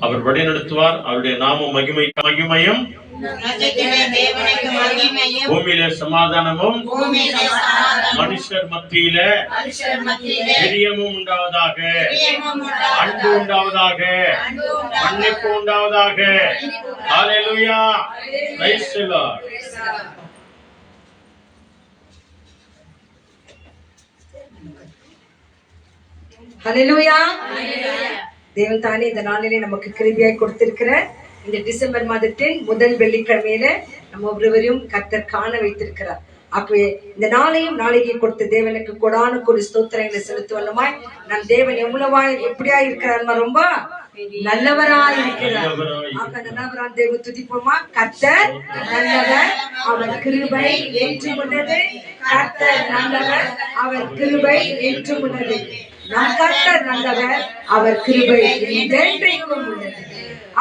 அவர் வழிநடத்துவார். அவருடைய நாம மகிமையும் பூமியில சமாதானமும் மனுஷர் மத்தியில பிரியமும் உண்டாவதாக, அன்பு உண்டாவதாக, மன்னிப்பு உண்டாவதாக. Hallelujah. Praise the Lord. Hallelujah. தேவன் தானே இந்த நாளிலே நமக்கு கிருபையாய் கொடுத்திருக்கிற இந்த டிசம்பர் மாதத்தின் முதல் வெள்ளிக்கிழமையில நம்ம ஒவ்வொருவரையும் கர்த்தர் காண வைத்திருக்கிறார். ஆகவே இந்த நாளையும் நாளைக்கு கொடுத்த தேவனுக்கு கொடான ஒரு ஸ்தோத்திரங்களை செலுத்துவனுமாய் நம் தேவன் எப்படியா இருக்கிறார்? ரொம்ப நல்லவராய் இருக்கிறார். நல்லவரான் தேவ துதிப்போமா? கர்த்தர் நல்லவர், அவர் கிருபை என்றும் உள்ளது. கர்த்தர் நல்லவர், அவர் கிருபை என்றும் உள்ளது. நம் கர்த்தர் நல்லவர், அவர் கிருபை என்றென்றைக்கும் உள்ளது.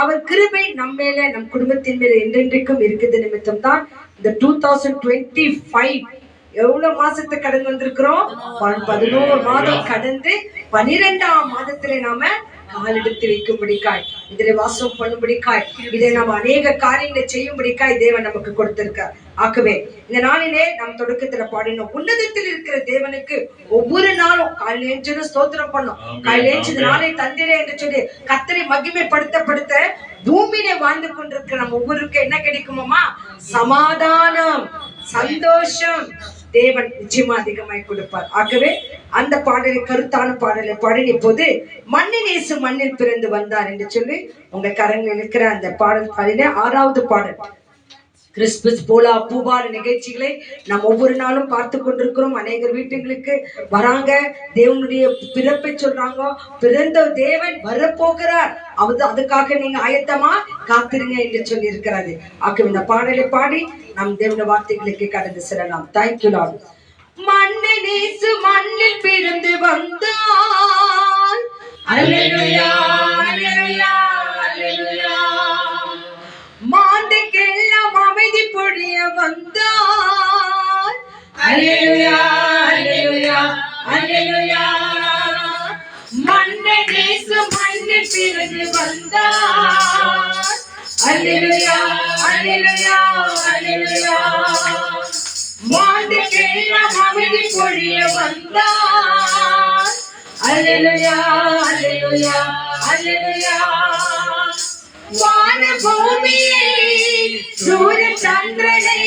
அவர் கிருபை நம்ம மேல, நம் குடும்பத்தின் மேல என்றென்றைக்கும் இருக்குது. நிமித்தம் தான் இந்த 2025 எவ்வளவு மாசத்தை கடந்து வந்திருக்கிறோம்? 11 மாதம் கடந்து 12ஆம் மாதத்திலே நாம காலெடுத்து வைக்கும்படிக்காய், இதில் வாசம் பண்ணும்படிக்காய், இதை நம்ம அநேக காரியங்களை செய்யும்படிக்காய் தேவன் நமக்கு கொடுத்திருக்கார். ஆகவே இந்த நாளிலே நாம் தொடக்கத்துல பாடினோம், உன்னதத்தில் இருக்கிற தேவனுக்கு ஒவ்வொரு நாளும் காலையில் ஏஞ்சு ஸ்தோத்திரம் பண்ணோம். காலையில் ஏஞ்சு நாளை தந்திரே என்று சொல்லி கர்த்தரை மகிமைப்படுத்த பூமியிலே வாழ்ந்து கொண்டிருக்கிற நம்ம ஒவ்வொருக்கும் என்ன கிடைக்குமா? சமாதானம், சந்தோஷம் தேவன் நிச்சயமா அதிகமாய் கொடுப்பார். ஆகவே அந்த பாடலை, கருத்தான பாடலை பாடின போது மண்ணினேசு மண்ணில் பிறந்து வந்தார் என்று சொல்லி உங்க கரங்களில் இருக்கிற அந்த பாடல் பாடின 6வது பாடல். கிறிஸ்துமஸ் போலா பூபால நிகழ்ச்சிகளை நாம் ஒவ்வொரு நாளும் பார்த்து கொண்டிருக்கிறோம். அநேகர் வீட்டுகளுக்கு வராங்க, தேவனுடைய பிறப்பை சொல்றாங்க. பிறந்த தேவன் வரப்போகிறார், அதுக்காக நீங்க ஆயத்தமா காத்திருங்க என்று சொல்லி இருக்கிறாரு. ஆக இந்த பாடலை பாடி நம் தேவனுடைய வார்த்தைகளுக்கு கடந்து செல்லலாம். Thank you Lord. மண்ணினேசு மண்ணில் பிறந்து வந்தார். அல்லேலூயா, அல்லேலூயா, அல்லேலூயா. மாந்தைக்கெல்லாம் அமைதி பொழிய வந்தார். அல்லேலூயா, அல்லேலூயா, அல்லேலூயா. மண்ணினேசு மண்ணில் பிறந்து வந்தார். அல்லேலூயா, அல்லேலூயா, அல்லேலூயா. மாந்தைக்கெல்லாம் அமைதி பொழிய வந்தார். அல்லேலூயா, அல்லேலூயா, அல்லேலூயா. வான பூமியை சூரிய சந்திரனை,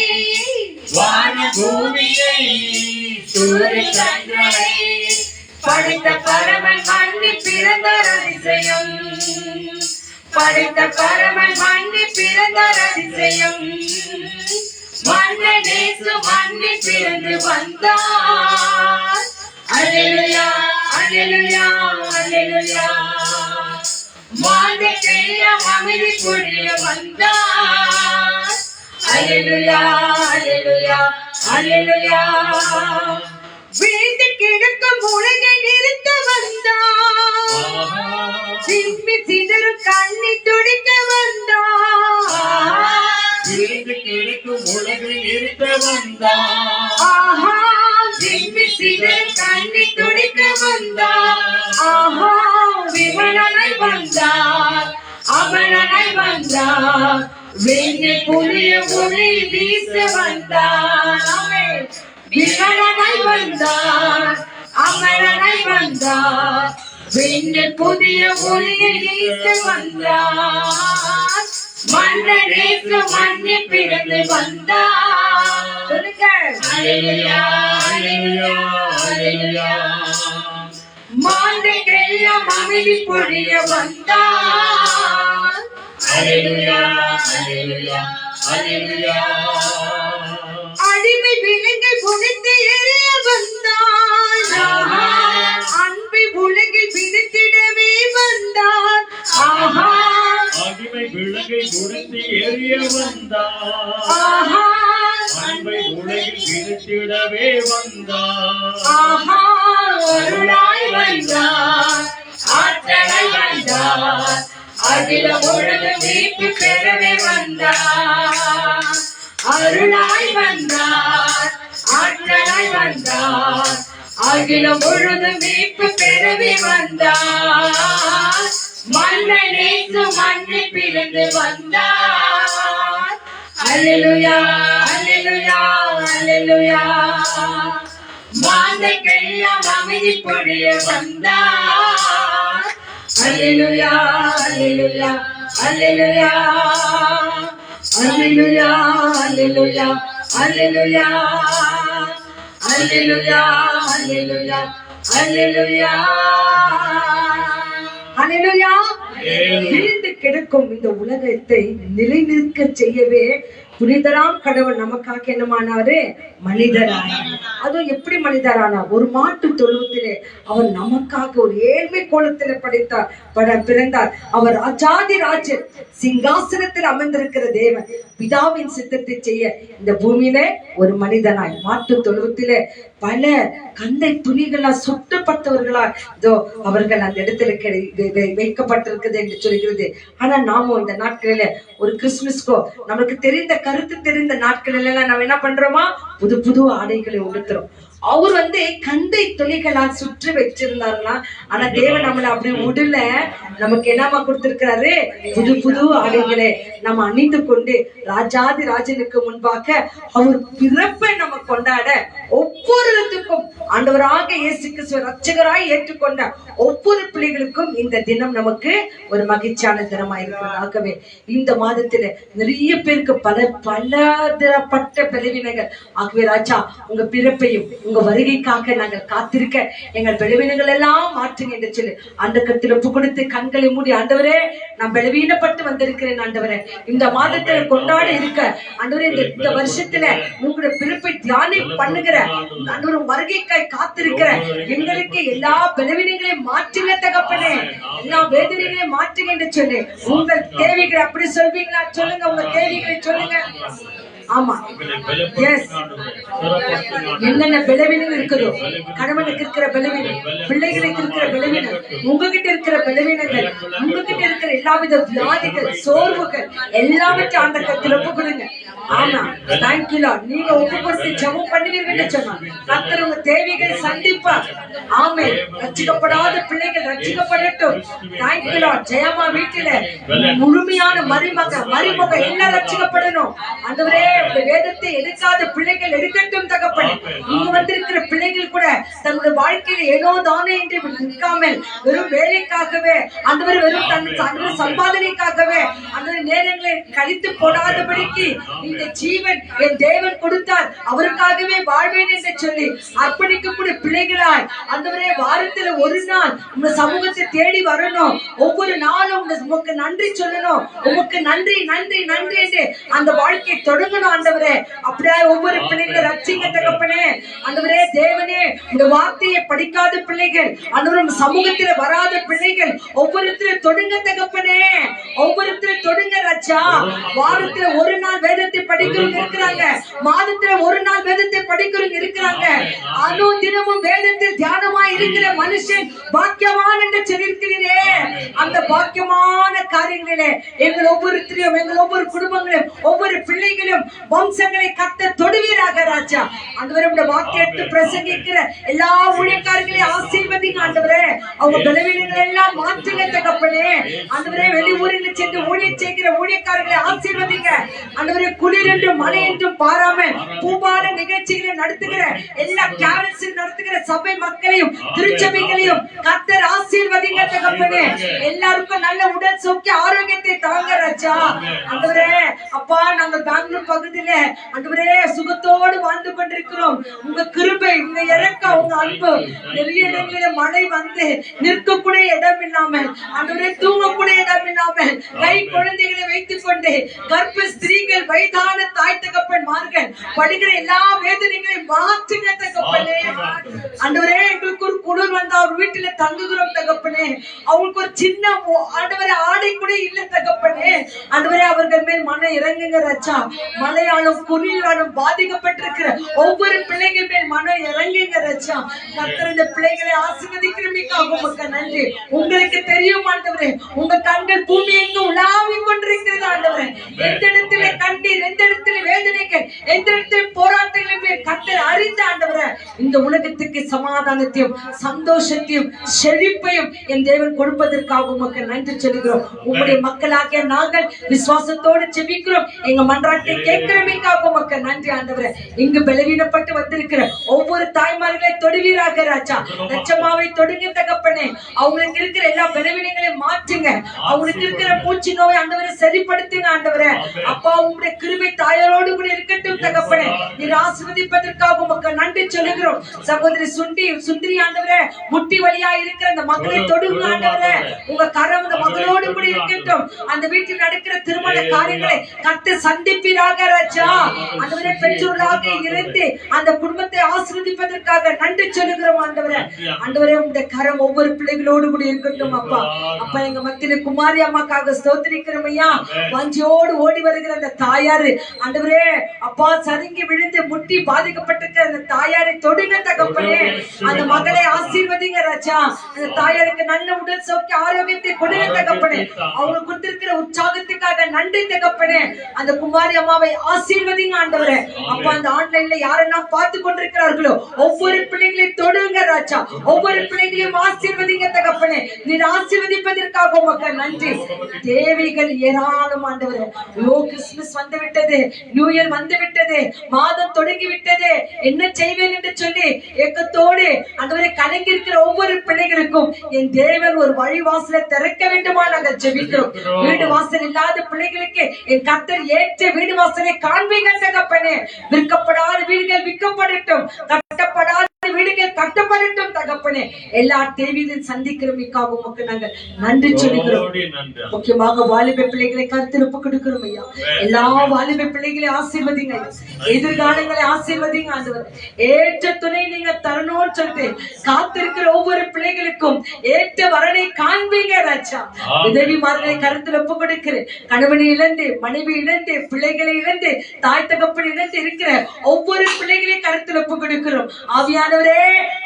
வான பூமியை சூரிய சந்திரனை படைத்த பரமன் மண்ணில் பிறந்த அதிசயம், படைத்த பரமன் மண்ணில் பிறந்த அதிசயம். மண்ணினேசு மண்ணில் பிறந்து வந்தார். அல்லேலூயா, அல்லேலூயா, அல்லேலூயா. மாந்தைக்கெல்லாம் அமைதி பொழிய வந்தார். அல்லேலூயா, அல்லேலூயா, அல்லேலூயா. வீழ்ந்து கிடக்கும் உலகை நிறுத்த வந்தார். சிம்மி சிதறும் கண்ணி துடிக்க வந்தார். வீழ்ந்து கிடக்கும் உலகை நிறுத்த வந்தார். ஆஹா, சிம்மி சிதறும் கண்ணி துடிக்க வந்தார். ஆஹா, விமலனை வந்தார், அமலனை வந்தார். விண்ணில் புதிய ஒளி வீச வந்தார். விமலனை வந்தார், அமலனை வந்தார். விண்ணில் புதிய ஒளியை வீச வந்தார். மண்ணினேசு மண்ணில் பிறந்து வந்தார். சொல்லுங்க. அல்லேலூயா, அல்லேலூயா, அல்லேலூயா. மாந்தைக்கெல்லாம் அமைதி பொழிய வந்தார். அல்லேலூயா, அல்லேலூயா, அல்லேலூயா. அடிமை விலங்கை புடித்து எறிய வந்தார். அன்பை உலகில் விடுத்திடவே வந்தார். ஆஹா, அடிமை விலங்கை புடித்து எறிய வந்தார். ஆஹா, அன்பை உலகில் விடுத்திடவே வந்தார். ஆஹா, அருளாய் வந்தார், ஆற்றலை வந்தார். அகில பொழுது மீட்பு பெறவே வந்தார். அருளாய் வந்தார், ஆற்றலை வந்தார். அகில பொழுது மீட்பு பெறவே வந்தார். மன்னனேசு மன்னிப்பிலிருந்து வந்தார். அல்லேலூயா அல்லேலூயா அல்லேலூயா. மாந்தைக்கெல்லாம் அமைதி பொழிய வந்தார். அல்லேலூயா அல்லேலூயா அல்லேலூயா அல்லேலூயா அல்லேலூயா அல்லேலூயா அல்லேலூயா அல்லேலூயா அல்லேலூயா அல்லேலூயா. வீழ்ந்து கிடக்கும் இந்த உலகத்தை நிலைநிற்க செய்யவே புனிதராம் கடவுள் நமக்காக என்னமானாரு? மனிதரானார். அதுவும் எப்படி மனிதரானார்? ஒரு மாட்டு தொழுவத்திலே அவர் நமக்காக ஒரு ஏழ்மை கோலத்திலே பிறந்தார். அவர் ராஜாதி ராஜன், சிங்காசனத்தில் அமர்ந்திருக்கிற தேவன், பிதாவின் சித்தத்தை செய்ய இந்த பூமியில ஒரு மனிதனாய் மாட்டு தொழுவத்திலே பல கந்தை துணிகளால் சுட்டப்பட்டவர்களா இதோ அவர்கள் அந்த இடத்துல வைக்கப்பட்டிருக்குது என்று சொல்கிறது. ஆனா நாமும் இந்த நாட்களில ஒரு கிறிஸ்துமஸ்க்கோ நமக்கு தெரிந்த கருத்து தெரிந்த நாட்களில் எல்லாம் நம்ம என்ன பண்றோமா? புது புது ஆடைகளை உடுத்துறோம். அவர் கந்தை துணிகளால் சுற்றி வச்சிருந்தாருலாம். ஆனா தேவன் நம்மள அப்படி உடல, நமக்கு என்னமா கொடுத்திருக்கிறாரு? புது புது ஆடைகளை நம்ம அணிந்து கொண்டு ராஜாதி ராஜனுக்கு முன்பாக அவர் பிறப்பை நம்ம கொண்டாட ஒவ்வொருத்துக்கும் ஆண்டவராக இயேசு கிறிஸ்துவை ரட்சகராய் ஏற்றுக்கொண்ட ஒவ்வொரு பிள்ளைகளுக்கும் இந்த தினம் நமக்கு ஒரு மகிழ்ச்சியான தினமா இருக்கிறதாகவே இந்த மாதத்துல நிறைய பேருக்கு பலதரப்பட்ட பலவீனங்கள். ஆகவே ராஜா, உங்க பிறப்பையும் உங்க வருகைக்காக நாங்கள் காத்திருக்க எங்கள் பலவீனங்கள் எல்லாம் மாற்றுங்க என்று சொல்லி அந்த கத்தில் ஒப்பு கொடுத்து கண்களை மூடி, ஆண்டவரே நான் பலவீனப்பட்டு வந்திருக்கிறேன் ஆண்டவரே, இந்த மாதத்துல கொண்டாட இருக்க ஆண்டவரே, இந்த வருஷத்துல உங்களுடைய பிறப்பை தியானி பண்ணுகிற ஆண்டவரை வருகைக்காய் காத்திருக்கிற எங்களுக்கு எல்லா பலவீனங்களையும் மாற்றுங்க தகப்பனே, எல்லா வேதனைகளையும் மாற்றுங்க என்று சொல்லி உங்கள் தேவைகளை அப்படி சொல்வீங்களா? சொல்லுங்க, உங்க தேவைகளை சொல்லுங்க. ஆமா, என்னென்ன பலவீனங்கள் இருக்குதோ, கணவனுக்கு இருக்கிற பலவீனம், பிள்ளைகளுக்கு இருக்கிற பலவீனம், உங்ககிட்ட இருக்கிற பலவீனங்கள், உங்ககிட்ட இருக்கிற எல்லாவித வியாதிகள், சோர்வுகள் எல்லாவற்றையும் அந்த கருத்தில் ஒப்பு கொடுங்க. ஆமா, தேங்க்யூ லார்ட். நீங்க ஒப்பு கொடுத்து ஜெபம் பண்ணுவீங்கன்னு சொன்னா கர்த்தர் உங்க தேவைகளை சந்திப்பார். ஆமே, ரட்சிக்கப்படாத பிள்ளைகள் ரட்சிக்கப்படட்டும். Thank you Lord. ஜெயமா வீட்டில முழுமையான மருமக எல்லாம் ரட்சிக்கப்படணும். ஆண்டவரே, வேதத்தை எடுக்காத பிள்ளைகள் எடுக்கட்டும் தகப்பனே. இங்க வந்திருக்கிற பிள்ளைகள் கூட தன்னுடைய வாழ்க்கையில ஏதோ தானே என்று நிற்காமல் வெறும் வேலைக்காகவே ஆண்டவர், வெறும் தன் சம்பாதனைக்காகவே அந்த நேரங்களை கழித்து போடாதபடிக்கு இந்த ஜீவன் என் தேவன் கொடுத்தார், அவருக்காகவே வாழ்வேன் என்று சொல்லி அர்ப்பணிக்கக்கூடிய பிள்ளைகளாய் ஆண்டவரே, வாரத்துல ஒரு நாள் உங்க சமூகத்தை தேடி வரணும். ஒவ்வொரு நாளும் உமக்கு நன்றி சொல்லணும். உமக்கு நன்றி நன்றி நன்றி என்று அந்த வாழ்க்கையை தொடங்கணும் ஆண்டவரே. அப்படியே ஒவ்வொரு பிள்ளைகளும் ரட்சிக்க தகப்பனே. ஆண்டவரே தேவனே, இந்த வார்த்தையை படிக்காத பிள்ளைகள், ஆண்டவரே சமூகத்துல வராத பிள்ளைகள் ஒவ்வொருத்தரும் தொடுங்க தகப்பனே, ஒவ்வொருத்தரும் தொடுங்க ராஜா. வாரத்துல ஒரு நாள் வேதத்தை படிக்கிறவங்க இருக்கிறாங்க, மாதத்துல ஒரு நாள் வேதத்தை படிக்கிறவங்க இருக்கிறாங்க. தினமும் வேதத்தில் தியானமா இருக்கிற மனுஷன் பாக்கியவான் என்று சொல்லியிருக்கிறீரே. அந்த பாக்கியமான காரியங்களிலே எங்கள் ஒவ்வொருத்தரையும், எங்கள் ஒவ்வொரு குடும்பங்களையும், ஒவ்வொரு பிள்ளைகளும் வம்சங்களை கத்த தொடுவீராக ராஜா. ஆண்டவரே, உடைய வார்த்தை எடுத்து பிரசங்கிக்கிற எல்லா ஊழியக்காரர்களையும் ஆசீர்வதிங்க ஆண்டவரே. அவங்க பலவீனங்களை எல்லாம் மாற்றுங்க தகப்பனே. ஆண்டவரே, வெளியூரில் சென்று ஊழியம் செய்கிற ஊழியக்காரர்களை ஆசீர்வதிங்க ஆண்டவரே. குளிர் என்றும் மழை என்றும் பாராமல் பூபான நிகழ்ச்சிகளை நடத்துகிற எல்லா கேரல்ஸில் நடத்துகிற சபை மக்களையும் திருச்சபைகளையும் கர்த்தர் ஆசீர்வதிங்க தகப்பனே. எல்லாருக்கும் நல்ல உடல் சௌக்கிய ஆரோக்கியத்தை தாங்க ராஜா. ஆண்டவரே அப்பா, நாங்கள் பெங்களூர் பகுதியில ஆண்டவரே சுகத்தோடு வாழ்ந்து கொண்டிருக்கிறோம். உங்க கிருபை, உங்க இரக்கம், உங்க அன்பு நிறைய இடங்களில மழை வந்து நிற்கக்கூடிய இடம் இல்லாமல் ஆண்டவரே, தூங்கக்கூடிய இடம் இல்லாமல் கை குழந்தைகளை வைத்துக் கொண்டு கர்ப்ப ஸ்திரீகள், வயதான தாய் தகப்பன்மார்கள் படுகிற எல்லா வேதனைகளையும் மாற்றுங்க தகப்பனே. ஆண்டவரே, எங்களுக்கு ஒரு குளிர் வந்தா அவர் வீட்டுல தங்குகிறோம் தகப்பனே. அவங்களுக்கு ஒரு சின்ன ஆண்டவரே ஆடை கூட இல்ல தகப்பனே. ஆண்டவரே, அவர்கள் மேல் மன இறங்குங்க ராஜா. மழையாலும் குளிராலும் பாதிக்கப்பட்டிருக்கிற ஒவ்வொரு பிள்ளைகள் மேல் மன இறங்குங்க ராஜா. கர்த்தர் இந்த பிள்ளைகளை ஆசீர்வதிக்கிறமைக்காக உமக்கு நன்றி. உங்களுக்கு தெரியும் ஆண்டவரே, உங்க கண்கள் பூமி எங்கு உலாவிக் கொண்டிருக்கிறது ஆண்டவரே. எந்த இடத்துல கண்ணீர், எந்த இடத்துல வேதனைகள், எந்த இடத்துல போராட்டங்கள் கர்த்தர் அறிந்த ஆண்டவரே இந்த உலகத்துக்கு சமாதானத்தையும் சந்தோஷத்தையும் செழிப்பையும் என் தேவன் கொடுப்பதற்காக உமக்கு நன்றி சொல்கிறோம். உம்முடைய மக்களாகிய நாங்கள் விசுவாசத்தோடு செபிக்கிறோம். எங்க மன்றாட்டை கேட்கிறமைக்காக உமக்கு நன்றி ஆண்டவரே. இங்கு பலவீனப்பட்டு வந்திருக்கிற ஒவ்வொரு தாய்மார்களை தொடுவீராக ராஜா. லட்சமாவை தொடுங்க தகப்பனே. அவங்களுக்கு இருக்கிற எல்லா பலவீனங்களையும் மாற்றுங்க. அவங்களுக்கு இருக்கிற மூச்சு நோய் ஆண்டவரை சரிப்படுத்துங்க ஆண்டவரே. அப்பா உங்களுடைய கிருபை தாயாரோடு கூட இருக்கட்டும் தகப்பனே. நீர் ஆசீர்வதிப்பதற்காக உமக்கு நன்றி சொல்லுகிறோம். சகோதரி சுந்தரி ஆண்டவரே, முட்டி வழியா இருக்கிற அந்த மக்களை தொடுங்க ஆண்டவரே. உங்க கரம் அந்த மகளோடு கூட இருக்கட்டும். அந்த வீட்டில் நடக்கிற திருமண காரியங்களை கர்த்தர் சந்திப்பீராக ராஜா. ஆண்டவரே, பெற்றோர்களாக இருந்து அந்த குடும்பத்தை ஆசீர்வதிப்பதற்காக நன்றி சொல்லுகிறோம் ஆண்டவரே. ஆண்டவரே, உங்களுடைய கரம் ஒவ்வொரு பிள்ளைகளோடு கூட இருக்கட்டும் அப்பா. அப்பா எங்க மத்தியில குமாரி அம்மாக்காக ஸ்தோத்திரிக்கிறோம் ஐயா. வஞ்சியோடு ஓடி வருகிற அந்த தாயாரு ஆண்டவரே, அப்பா சருங்கி விழுந்து முட்டி பாதிக்கப்பட்டிருக்கிற அந்த தாயாரை தொடுங்க தகப்பனே. அந்த மகளை ஆசீர்வதிங்க ராஜா. அந்த தாயாருக்கு நல்ல உடல் சௌக்கிய ஆரோக்கியத்தை கொடுங்க தகப்பனே. அவங்களுக்கு கொடுத்திருக்கிற உற்சாகத்துக்காக நன்றி தகப்பனே. அந்த குமாரி அம்மாவை ஆசீர்வதிங்க ஆண்டவரே. அப்பா அந்த ஆன்லைன்ல யாரெல்லாம் பார்த்து கொண்டிருக்கிறார்களோ ஒவ்வொரு பிள்ளைகளையும் தொடுங்க ராஜா. ஒவ்வொரு பிள்ளைகளையும் ஆசீர்வதிங்க தகப்பனே. நீர் ஆசீர்வதிப்பதற்காக உமக்கு நன்றி. தேவைகள் ஏராளம் ஆண்டவரே. கிறிஸ்துமஸ் வந்து விட்டது, நியூ இயர் வந்து விட்டது, மாதம் தொடங்கி விட்டது. என்ன செய்வேன் என்று சொல்லி ஏக்கத்தோடு ஆண்டவரே கலங்கி இருக்கிற ஒவ்வொரு பிள்ளைகளுக்கும் என் தேவன் ஒரு வழி வாசலை திறக்க வேண்டுமா நாங்கள் ஜெபிக்கிறோம். வீடு வாசல் இல்லாத பிள்ளைகளுக்கு என் கர்த்தர் ஏற்ற வீடு வாசலை காண்பீங்க தகப்பனே. விற்கப்படாத வீடுகள் விற்கப்படட்டும், கட்டப்படாத வீடுகள் கட்டப்படட்டும் தகப்பனே. எல்லா தேவையிலும் சந்திக்கிறமைக்காக உமக்கு நாங்கள் நன்றி சொல்லுகிறோம். முக்கியமாக வாலிப பிள்ளைகளை கருத்திருப்பு கொடுக்கிறோம் ஐயா. எல்லா வாலிப பிள்ளைகளை ஆசீர்வதிங்க. எதிர்காலங்களை ஆசீர்வதிங்க ஆண்டவர். ஏற்ற துணை நீங்க தரணும்னு சொல்லிட்டு காத்திருக்கிற ஒவ்வொரு பிள்ளைகளுக்கும் ஏற்ற வரனை காண்பீங்க ராஜா. உதவிமார்களை கருத்தில் ஒப்பு கொடுக்கிறேன். கணவனை இழந்து, மனைவி இழந்து, பிள்ளைகளை இழந்து, தாய் தகப்பன் இழந்து இருக்கிற ஒவ்வொரு பிள்ளைகளையும் கருத்தில் ஒப்பு கொடுக்கிறோம். ஆவியானவரே,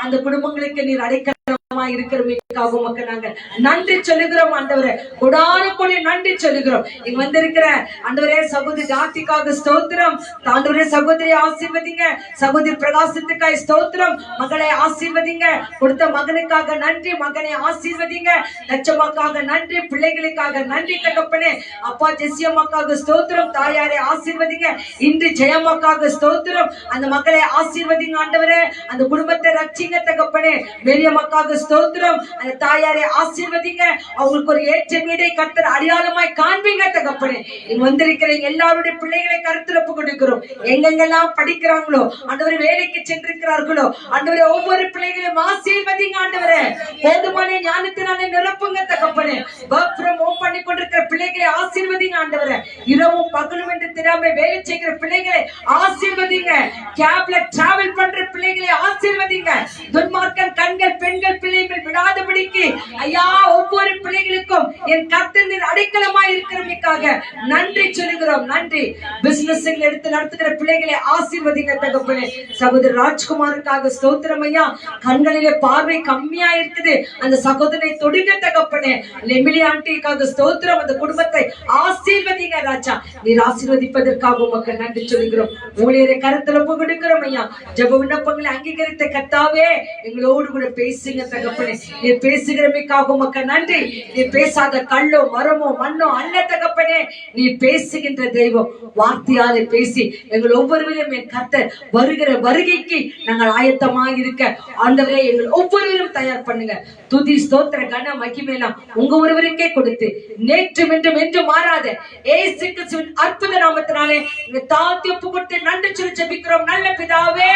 அந்த குடும்பங்களுக்கு நீர் அடைக்கலமா இருக்கிறமைக்காக உமக்கு நாங்கள் நன்றி சொல்லுகிறோம் ஆண்டவரே. கொடான கொடி நன்றி சொல்லுகிறோம். இங்க வந்திருக்கிற ஆண்டவரே சகோதரி ஜாத்திக்காக ஸ்தோத்திரம் ஆண்டவரே. சகோதரி ஆசீர்வதிங்க. சகோதரி பிரகாசத்துக்காக ஸ்தோத்திரம். மகளை ஆசீர்வதிங்க. கொடுத்த மகனுக்காக நன்றி. மகனை ஆசீர்வதிங்க. லட்சமாக்காக நன்றி. பிள்ளைகளுக்காக நன்றி தகப்பனே. அப்பா ஜெசியம்மாக்காக ஸ்தோத்திரம். தாயாரை ஆசீர்வதிங்க. இன்று ஜெயம்மாக்காக ஸ்தோத்திரம். அந்த மகளை ஆசீர்வதிங்க ஆண்டவரே. அந்த குடும்பத்தை ரட்சிங்க தகப்பனே. மேரியம்மாக்காக ஸ்தோத்திரம். அந்த தாயாரை ஆசீர்வதிங்க. அவங்களுக்கு ஒரு ஏற்ற வீடை கர்த்தர் அடையாளமாய் காண்பீங்க தகப்பனே. இங்க வந்திருக்கிற எல்லாருடைய பிள்ளைகளை கருத்தில் ஒப்பு கொடுக்கிறோம். எங்கெங்கெல்லாம் படிக்கிறாங்களோ ஆண்டவரே, வேலைக்கு சென்றிருக்கிறார்களோ ஆண்டவரே, ஒவ்வொரு பிள்ளைகளையும் ஆசீர்வதிங்க ஆண்டவரே. போதுமான ஞானத்தினாலே நிரப்புங்க தகப்பனே. வொர்க் ஃப்ரம் ஹோம் பண்ணி கொண்டிருக்கிற பிள்ளைகளை ஆசீர்வதிங்க ஆண்டவரே. இரவும் பகலும் என்று தெரியாம வேலை செய்கிற பிள்ளைகளை ஆசீர்வதிங்க. கேப்ல டிராவல் பண்ற பிள்ளைகளை ஆசீர்வதிங்க. துன்மார்க்கன் கண்கள் பெண்கள் பிள்ளைகள் விடாதபடிக்கு ஐயா ஒவ்வொரு பிள்ளைகளுக்கும் என் கர்த்தர் அடைக்கலமாய் இருக்கிறமைக்காக நன்றி சொல்லுகிறோம். நன்றி. பிசினஸ் எடுத்து நடத்துகிற பிள்ளைகளை ஆசீர்வதிங்க தகப்பனே. சகோதரர் ராஜ்குமாருக்காக ஸ்தோத்திரம் ஐயா. கண்களிலே பார்வை கம்மியா இருக்குது, அந்த சகோதரனை தொடுங்க தகப்பனே. லெமிலி ஆண்டிக்காக ஸ்தோத்திரம். அந்த குடும்பத்தை ஆசீர்வதிங்க ராஜா. நீர் ஆசீர்வதிப்பதற்காக உமக்கு நன்றி சொல்லுகிறோம். ஊழியரை கருத்துல ஒப்பு கொடுக்கிறோம் ஐயா. ஜெப விண்ணப்பங்களை அங்கீகரித்த கர்த்தாவே, எங்களோடு கூட பேசுங்க தகப்பனே. நீ பேசுகிறமைக்காக உமக்கு நன்றி. நீ பேசாத கல்லோ மரமோ மண்ணோ அல்ல தகப்பனே. நீ பேசுகின்ற தெய்வம். வார்த்தையாலே பேசி எங்கள் ஒவ்வொருவரையும் என் கர்த்தர் வருகிற வருகைக்கு நாங்கள் ஆயத்தமாக இருக்க ஆண்டவரே எங்கள் ஒவ்வொருவரும் தயார் பண்ணுங்க. துதி ஸ்தோத்திர கன மகிமையெல்லாம் உங்க ஒருவருக்கே கொடுத்து நேற்றும் என்றும் என்று மாறாத இயேசு கிறிஸ்துவின் அற்புத நாமத்தினாலே இந்த தாழ்த்தி ஒப்பு கொடுத்து நன்றி சொல்லி ஜெபிக்கிறோம் நல்ல பிதாவே.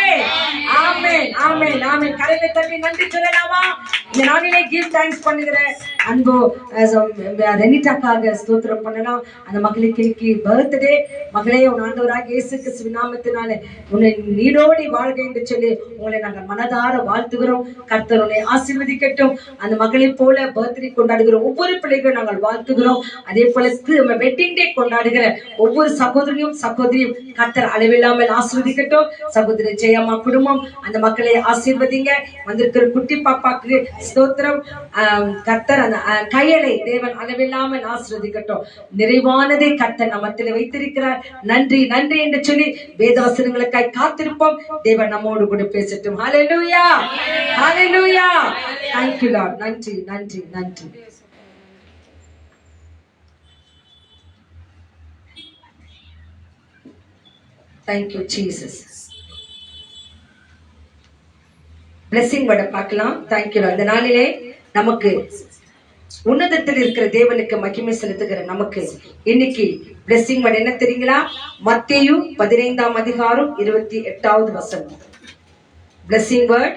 ஆமென் ஆமென் ஆமென். கரங்களை தட்டி நன்றி சொல்லலாமா? இந்த நாளிலே கிவ் தேங்க்ஸ் பண்ணுகிறேன். அன்பு ரெனிட்டாக்காக ஸ்தோத்திரம் பண்ணலாம். அந்த மகளுக்கு இன்னைக்கு பர்த்டே. மகளே, உன் ஆண்டவராக இயேசு கிறிஸ்துவின் நாமத்தினாலே உன்னை நீடோடி வாழ்க என்று சொல்லி உங்களை நாங்கள் மனதார வாழ்த்துகிறோம். கர்த்தர் உன்னை ஆசீர்வதிக்கட்டும். அந்த மகளை போல பர்த்டே கொண்டாடுகிற ஒவ்வொரு பிள்ளைகளும் நாங்கள் வாழ்த்துகிறோம். அதே போல வெட்டிங் டே கொண்டாடுகிற ஒவ்வொரு சகோதரியும் சகோதரியும் கர்த்தர் அளவில்லாமல் ஆசீர்வதிக்கட்டும். சகோதரி ஜெயம்மா குடும்பம் அந்த மக்களை ஆசீர்வதிங்க. வந்திருக்கிற குட்டி பாப்பாக்கு ஸ்தோத்திரம். ஸ்தோத்திரம். கர்த்தர் அந்த கையலை தேவன் அளவில்லாமல் ஆசீர்வதிக்கட்டும். நிறைவானதை கர்த்தர் நம்மத்தில் வைத்திருக்கிறார். நன்றி நன்றி என்று சொல்லி வேத வசனங்களுக்காய் காத்திருப்போம். தேவன் நம்மோடு கூட பேசட்டும். ஹல்லேலூயா, ஹல்லேலூயா. Thank you Lord. நன்றி நன்றி நன்றி. Thank you Jesus. blessing வட பார்க்கலாம். Thank you Lord. இந்த நாளிலே நமக்கு உன்னதத்தில் இருக்கிற தேவனுக்கு மகிமை செலுத்துகிற நமக்கு இன்னைக்கு blessing வட என்ன தெரியுங்களா? மத்தேயு 15ஆம் அதிகாரம் 28வது வசனம். blessing word.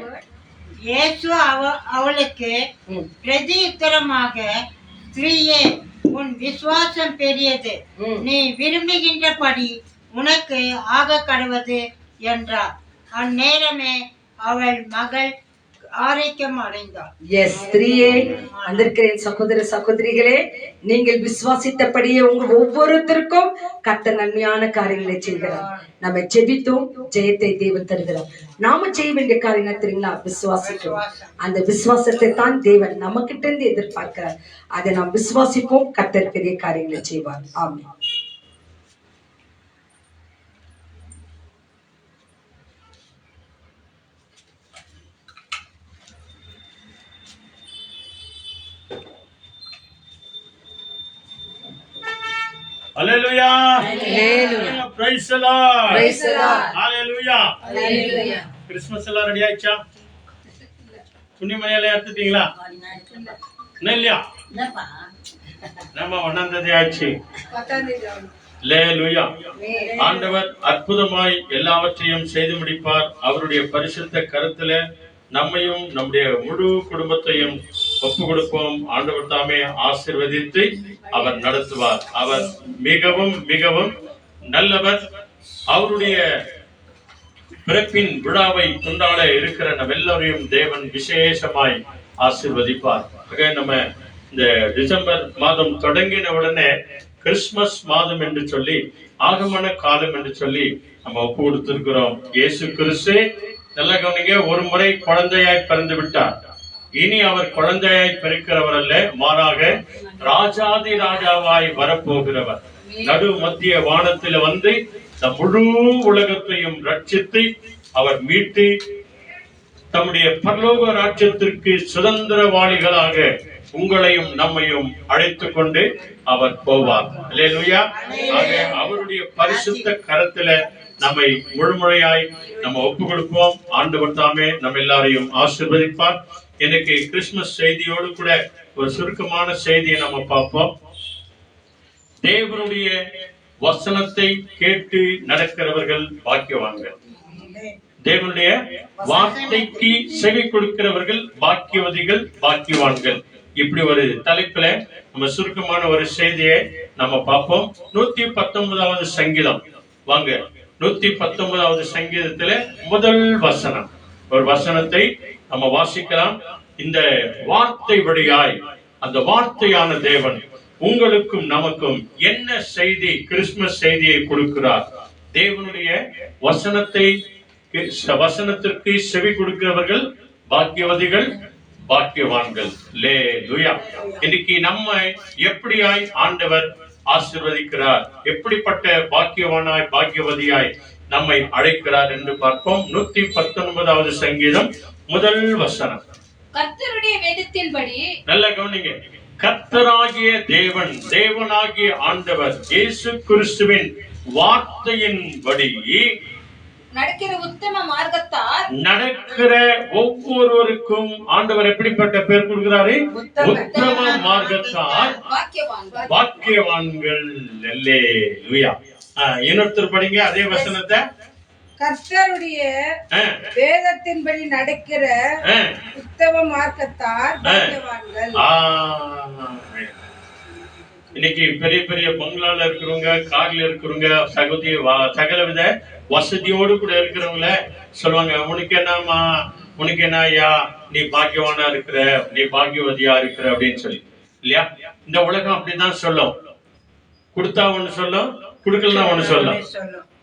இயேசு அவளுக்கு பிரதியுத்தரமாக, ஸ்திரீயே, உன் விசுவாசம் பெரியது, நீ விரும்புகின்றபடி உனக்கு ஆக கடவது என்றார். அந்நேரமே அவள் மகள் ஆரோக்கியம் அடைந்தார். எஸ் ஸ்திரீயே, வந்திருக்கிறேன் சகோதர சகோதரிகளே, நீங்கள் விசுவாசித்தபடியே உங்க ஒவ்வொருத்தருக்கும் கர்த்தர் நன்மையான காரியங்களை செய்கிறார். நம்ம ஜெபித்தோம், ஜெயத்தை தேவன் தருகிறார். நாம செய்ய வேண்டிய காரியம் என்ன தெரியுங்களா? விசுவாசிக்கும். அந்த விசுவாசத்தை தான் தேவன் நம்ம கிட்ட இருந்து எதிர்பார்க்கிறார். அதை நாம் விசுவாசிப்போம், கர்த்தர் பெரிய காரியங்களை செய்வார். ஆமென். Hallelujah. Hallelujah. Praise the Lord. Praise the Lord. Hallelujah. Hallelujah. Christmas எல்லாம் ரெடி ஆயிடுச்சா? துணிமணியெல்லாம் எடுத்துட்டீங்களா? இன்னும் இல்லையா? நம்ம 1ஆம் தேதி ஆச்சு. ஹல்லேலூயா. ஆண்டவர் அற்புதமாய் எல்லாவற்றையும் செய்து முடிப்பார். அவருடைய பரிசுத்த கரத்திலே நம்மையும் நம்முடைய முழு குடும்பத்தையும் ஒப்பு கொடுப்போம். ஆண்டவர் தாமே ஆசீர்வதித்து அவர் நடத்துவார். அவர் மிகவும் மிகவும் நல்லவர். அவருடைய பிறப்பின் விழாவை கொண்டாட இருக்கிற நம்ம எல்லாரையும் தேவன் விசேஷமாய் ஆசீர்வதிப்பார். நம்ம இந்த டிசம்பர் மாதம் தொடங்கின உடனே கிறிஸ்துமஸ் மாதம் என்று சொல்லி, ஆகமன காலம் என்று சொல்லி நம்ம ஒப்பு கொடுத்திருக்கிறோம். இயேசு கிறிஸ்து, நல்ல கவனிங்க, ஒரு முறை குழந்தையாய் பிறந்து விட்டார். இனி அவர் குழந்தையாய் பிறக்கிறவர் அல்ல, மாறாக ராஜாதி ராஜாவாய் வரப்போகிறவர். நடு மத்திய வானத்தில் வந்து முழு உலகத்தையும் ரட்சித்து அவர் மீட்டு தம்முடைய பரலோக ராஜ்யத்திற்கு சுதந்திரவாளிகளாக உங்களையும் நம்மையும் அழைத்துக் கொண்டு அவர் போவார். அல்லேலூயா. அவருடைய பரிசுத்த கரத்துல நம்மை முழுமுறையாய் நம்ம ஒப்பு கொடுப்போம். ஆண்டவர் தாமே நம்ம எல்லாரையும் ஆசீர்வதிப்பார். எனக்கு கிறிஸ்துமஸ் செய்தியோடு கூட ஒரு சுருக்கமான செய்தியை நம்ம பார்ப்போம். தேவனுடைய வசனத்தை கேட்டு நடக்கிறவர்கள் பாக்கியவான்கள். தேவனுடைய வார்த்தைக்கு செவி கொடுக்கிறவர்கள் பாக்கியவதிகள், பாக்கியவான்கள். இப்படி ஒரு தலைப்புல நம்ம சுருக்கமான ஒரு செய்தியை நம்ம பார்ப்போம். 119வது சங்கீதம். வாங்க, 119வது சங்கீதத்துல முதல் வசனம், ஒரு வசனத்தை நம்ம வாசிக்கலாம். இந்த வார்த்தை வழியாய் அந்த வார்த்தையான தேவன் உங்களுக்கும் நமக்கும் என்ன செய்தி, கிறிஸ்துமஸ் செய்தியை கொடுக்கிறார். தேவனுடைய வசனத்திற்கு செவி கொடுக்கிறவர்கள் பாக்கியவதிகள், பாக்கியவான்கள். அல்லேலூயா. இன்னைக்கு நம்ம எப்படியாய் ஆண்டவர் ஆசீர்வதிக்கிறார், எப்படிப்பட்ட பாக்கியவானாய் பாக்கியவதியாய் நம்மை அழைக்கிறார் என்று பார்ப்போம். 119வது சங்கீதம் முதல் வசனம். கர்த்தருடைய வேதத்தின்படி, நல்ல கவனிங்க, கர்த்தராகிய தேவன், தேவனாகிய ஆண்டவர் இயேசு கிறிஸ்துவின் வார்த்தையின்படி நடக்கிற உத்தம மார்க்கத்தார், நடக்கிற ஒவ்வொருவருக்கும் ஆண்டவர் எப்படிப்பட்ட பேர் கொடுக்கிறாரு? உத்தம மார்க்கத்தார் பாக்கியவான்கள். அல்லேலூயா. இன்னொருத்தர் படிங்க அதே வசனத்தை. கர்த்தருடைய வேதத்தின்படி நடக்கிற உத்தம மார்க்கத்தார் பாக்கியவான்கள். இன்னைக்கு பெரிய பெரிய பங்களால இருக்கிறவங்க, கார்ல இருக்கிறவங்க, சகலவித வசதியோடு கூட இருக்கிறவங்கள சொல்லுவாங்க, உனக்கு என்னம்மா, உனக்கு என்ன ஐயா, நீ பாக்கியவானா இருக்கிற, நீ பாக்கியவதியா இருக்கிற அப்படின்னு சொல்லி, இல்லையா? இந்த உலகம் அப்படிதான் சொல்லும். கொடுத்தா ஒண்ணு சொல்லும், கொடுக்கலாம் ஒண்ணு சொல்லும்,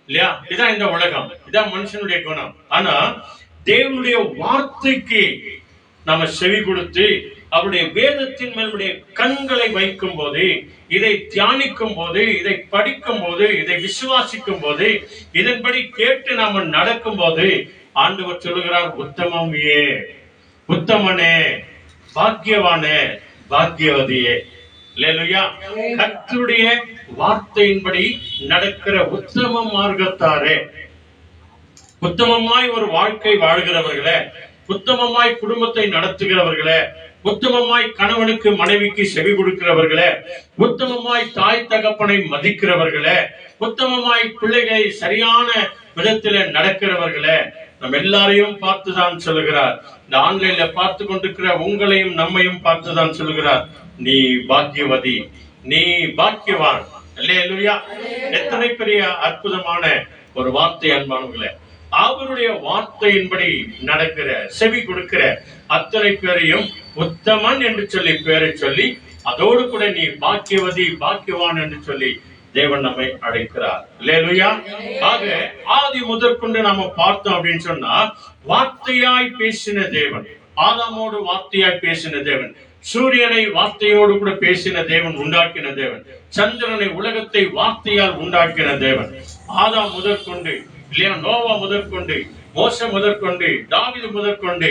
இல்லையா? இதான் இந்த உலகம், இதான் மனுஷனுடைய குணம். ஆனா தேவனுடைய வார்த்தைக்கு நாம செவி கொடுத்து அவருடைய வேதத்தின் மேலுடைய கண்களை வைக்கும் போது, இதை தியானிக்கும் போது, இதை படிக்கும் போது, இதை விசுவாசிக்கும் போது, இதன்படி கேட்டு நாம நடக்கும் போது ஆண்டவர் சொல்லுகிறார், உத்தமமே, உத்தமனே, பாக்கியவானே, பாக்கியவதியே. அல்லேலூயா. கர்த்தருடைய வார்த்தையின்படி நடக்கிற உத்தம மார்க்கத்தாரே, உத்தமமாய் ஒரு வாழ்க்கை வாழ்கிறவர்களே, உத்தமமாய் குடும்பத்தை நடத்துகிறவர்களே, உத்தமமாய் கணவனுக்கு மனைவிக்கு செவி கொடுக்கிறவர்களே, உத்தமமாய் தாய் தகப்பனை மதிக்கிறவர்களே, உத்தமமாய் பிள்ளைகளை சரியான விதத்தில நடக்கிறவர்களே, நம்ம எல்லாரையும் பார்த்துதான் சொல்லுகிறார். இந்த ஆன்லைன்ல பார்த்து கொண்டிருக்கிற உங்களையும் நம்மையும் பார்த்துதான் சொல்லுகிறார், நீ பாக்கியவதி, நீ பாக்கியவான். அல்லேலூயா. எத்தனை பெரிய அற்புதமான ஒரு வார்த்தை அன்பானவர்களே. அவருடைய வார்த்தையின்படி நடக்கிற, செவி கொடுக்கிற அத்தனை பேரையும் உத்தமன் என்று சொல்லி பேரை சொல்லி, அதோடு கூட நீ பாக்கியவதி, பாக்கியவான் என்று சொல்லி தேவன் நம்மை அழைக்கிறார். அல்லேலூயா. ஆக ஆதி முதற்கொண்டு நாம பார்த்தோம் அப்படின்னு சொன்னா, வார்த்தையாய் பேசின தேவன், ஆதாமோடு வார்த்தையாய் பேசின தேவன், சூரியனை வார்த்தையோடு கூட பேசின தேவன், உண்டாக்கின தேவன், சந்திரனை உலகத்தை வார்த்தையால் உண்டாக்கின தேவன், ஆதாம் முதற்கொண்டு இல்லையா, நோவா முதற்கொண்டு, மோசே முதற்கொண்டு, தாவீது முதற்கொண்டு,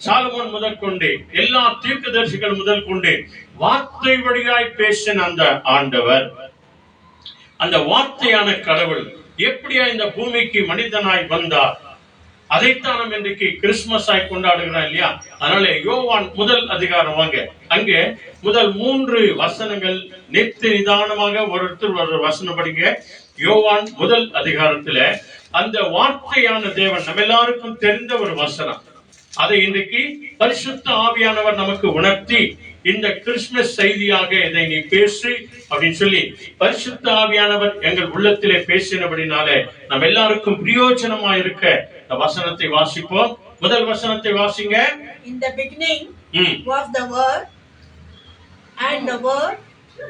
சாலமோன் முதற்கொண்டு, எல்லா தீர்க்கதரிசிகள் முதல் கொண்டு வார்த்தை வழியாய் பேசின அந்த ஆண்டவர், அந்த வார்த்தையான கடவுள் எப்படியா இந்த பூமிக்கு மனிதனாய் வந்தார், அதைத்தான் நம்ம இன்றைக்கு கிறிஸ்துமஸ் ஆய் கொண்டாடுகிறோம் இல்லையா. அதனால யோவான் முதல் அதிகாரம் வாங்க, அங்கே முதல் 3 வசனங்கள் நிதானமாக ஒருத்தர் ஒரு வசனம் படிங்க. யோவான் முதல் அதிகாரத்துல அந்த வார்த்தையான தேவன் நம்ம எல்லாருக்கும் தெரிந்த ஒரு வசனம், அதை இன்றைக்கு பரிசுத்த ஆவியானவர் நமக்கு உணர்த்தி, இந்த கிறிஸ்துமஸ் செய்தியாக இதை நீ பேசு அப்படின்னு சொல்லி பரிசுத்த ஆவியானவர் எங்கள் உள்ளத்திலே பேசினபடினாலே நம்ம எல்லாருக்கும் பிரயோஜனமா இருக்க இந்த வசனத்தை வாசிப்போம். முதல் வசனத்தை வாசிங்க. In the beginning was the word, and the word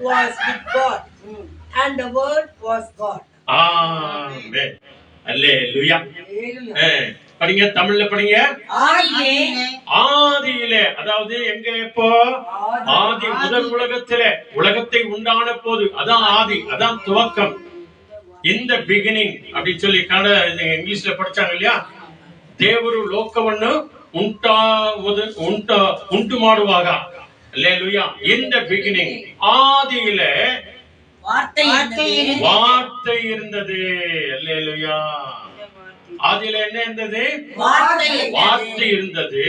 was with God, and the word was God. ஆமென். அல்லேலூயா. படிங்க, தமிழ்ல படிங்க. ஆதியிலே, அதாவது எங்க, இப்போ ஆதி முதல் உலகத்திலே, உலகத்தை உண்டான போது, அதான் ஆதி, அதான் துவக்கம். இந்த பிகினிங் அப்படின்னு சொல்லி கன்னட இங்கிலீஷ்ல படிச்சாங்க இல்லையா. ದೇವರು ಲೋಕವನ್ನು ಉಂಟು ಮಾಡುವಾಗ, அல்லேலூயா, இந்த பிகினிங், ஆதியிலே வார்த்தை இருந்தது. அல்லேலூயா. ஆதியில என்ன இருந்தது? வார்த்தை இருந்தது.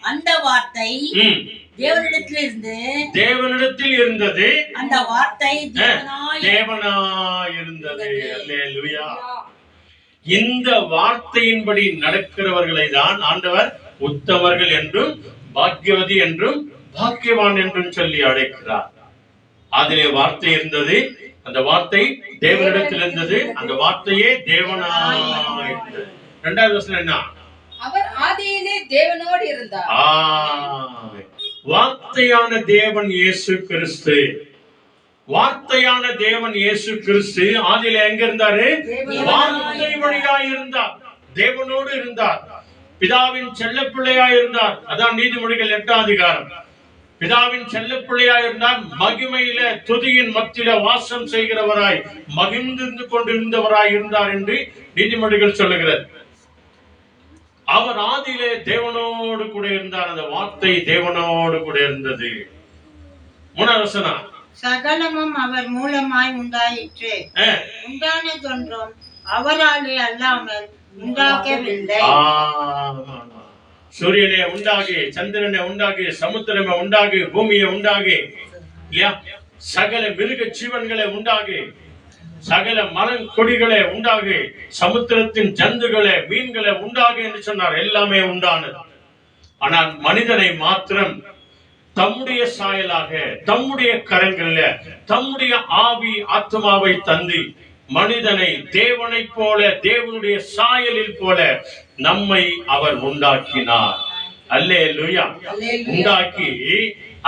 அந்த வார்த்தை தேவனிடத்தில் இருந்தது. அந்த வார்த்தை தேவனாய் இருந்தது. அல்லேலூயா. இந்த வார்த்தையின்படி நடக்கிறவர்களை தான் ஆண்டவர் உத்தமர்கள் என்றும் பாக்கியவதி என்றும் பாக்கியவான் என்றும் சொல்லி அழைக்கிறார். அதிலே வார்த்தை இருந்தது, அந்த வார்த்தை தேவனிடத்தில் இருந்தது, அந்த வார்த்தையே தேவனாய் இருந்தது. 2வது வசனம் என்ன? அவர் ஆதியிலே தேவனோடு இருந்தார். வார்த்தையான தேவன் இயேசு கிறிஸ்து. வார்த்தையான தேவன் இயேசு கிறிஸ்து ஆதியிலே எங்க இருந்தாரு? வார்த்தை வழியாய் இருந்தார், தேவனோடு இருந்தார், பிதாவின் செல்ல பிள்ளையாய் இருந்தார். அதான் நீதிமொழிகள் 8ஆம் அதிகாரம். பிதாவின் செல்ல பிள்ளையாய் இருந்தார், மகிமையில துதியின் மத்தியில வாசம் செய்கிறவராய் மகிழ்ந்து கொண்டிருந்தவராய் இருந்தார் என்று நீதிமொழிகள் சொல்லுகிறது. அவர் ஆதியிலே தேவனோடு கூட இருந்தார், அந்த வார்த்தை தேவனோடு கூட இருந்தது. 3வது வசனம், சகலமும் அவர் மூலமாய் உண்டாயிற்று, உண்டானதொன்றும் அவராலே அல்லாமல் உண்டாகவில்லை. சூரியனை உண்டாகி, சந்திரனை உண்டாகி, சமுத்திரமே உண்டாகி, பூமியை உண்டாகி, இல்லையா, சகல மிருக ஜீவன்களை உண்டாகி, சகல மரம் கொடிகளை உண்டாகி, சமுத்திரத்தின் ஜந்துகளை, மீன்களை உண்டாகி என்று சொன்னார். எல்லாமே உண்டானது. ஆனால் மனிதனை மாத்திரம் தம்முடைய சாயலாக, தம்முடைய கரங்களில் தம்முடைய ஆவி ஆத்மாவை தந்து மனிதனை தேவனை போல, தேவனுடைய சாயலில் போல நம்மை அவர் உண்டாக்கினார். அல்லேலூயா. உண்டாக்கி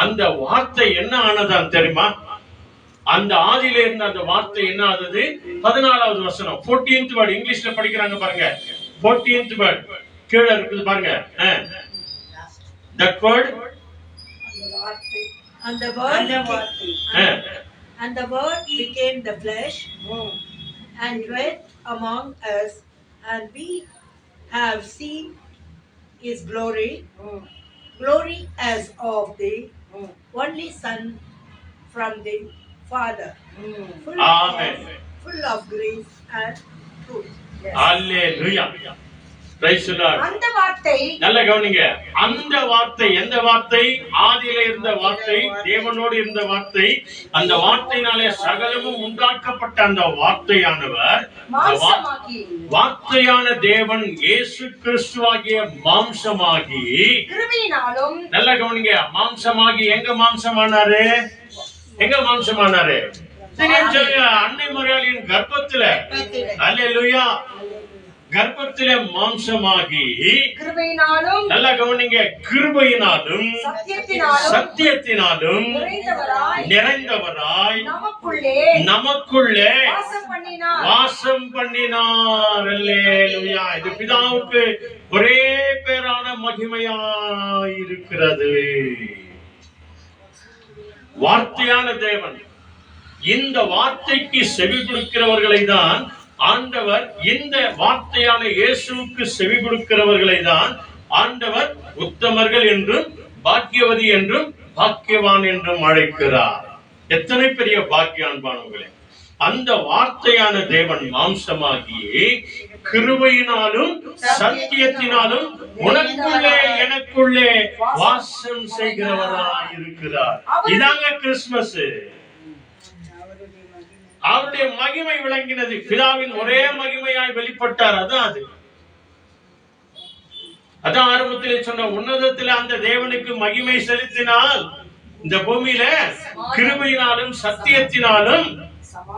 அந்த வார்த்தை என்ன ஆனதான் தெரியுமா? அந்த ஆதியில இருந்த அந்த வார்த்தை என்ன ஆனது? 14வது வசனம், 14th வேர்ட் இங்கிலீஷ்ல படிக்கிறாங்க பாருங்க. 14th வேர்ட் கீழே இருக்குது பாருங்க. That word? And the word Eh, and the word became the flesh and dwelt among us, and we have seen his glory, glory as of the only Son from the Father, Amen. full of grace and truth. Hallelujah. Praise the Lord. அந்த வார்த்தை நல்ல கவனிங்க. அந்த வார்த்தை எந்த வார்த்தை? ஆதியில இருந்த வார்த்தை, தேவனோடு இருந்த வார்த்தை. அந்த வார்த்தையினாலே சகலமும் உண்டாக்கப்பட்ட அந்த வார்த்தையானவர், மாம்சமாகி வார்த்தையான தேவன் இயேசு கிறிஸ்துவாகிய மாம்சமாகி, கிருபையினாலும் நல்ல கவனிங்க, மாம்சமாகி எங்க மாம்சமானாரு? எங்க மாம்சமானாரு? தெரியும் சொல்லுங்க. அன்னை மரியாளின் கர்ப்பத்துல. அல்லேலூயா. கர்ப்பத்திலே மாம்சமாகி, கிருபையினாலும் நல்ல கவனிங்க, கிருபையினாலும் சத்தியத்தினாலும் நிறைந்தவராய் நமக்குள்ளே வாசம் பண்ணினார். அல்லேலூயா. இது பிதாவுக்கு ஒரே பேரான மகிமையாய் இருக்கிறது. வார்த்தையான தேவன் இந்த வார்த்தைக்கு செவி கொடுக்கிறவர்களை தான் ஆண்டவர், இந்த வார்த்தையான இயேசுவுக்கு செவி கொடுக்கிறவர்களை தான் ஆண்டவர் உத்தமர்கள் என்றும் பாக்கியவதி என்றும் பாக்கியவான் என்றும் அழைக்கிறார். எத்தனை பெரிய பாக்கியான்பானவர்களே! அந்த வார்த்தையான தேவன் மாம்சமாகி கிருபையினாலும் சத்தியத்தினாலும் உனக்குள்ளே எனக்குள்ளே வாசம் செய்கிறவராய் இருக்கிறார். இதாங்க கிறிஸ்துமஸ். அவருடைய மகிமை விளங்கினது. பிதாவின் ஒரே மகிமையாய் வெளிப்பட்டார். அதான் ஆரம்பத்திலே சொன்ன, உன்னதத்தில் அந்த தேவனுக்கு மகிமை செலுத்தினால் இந்த பூமியில கிருபையினாலும் சத்தியத்தினாலும்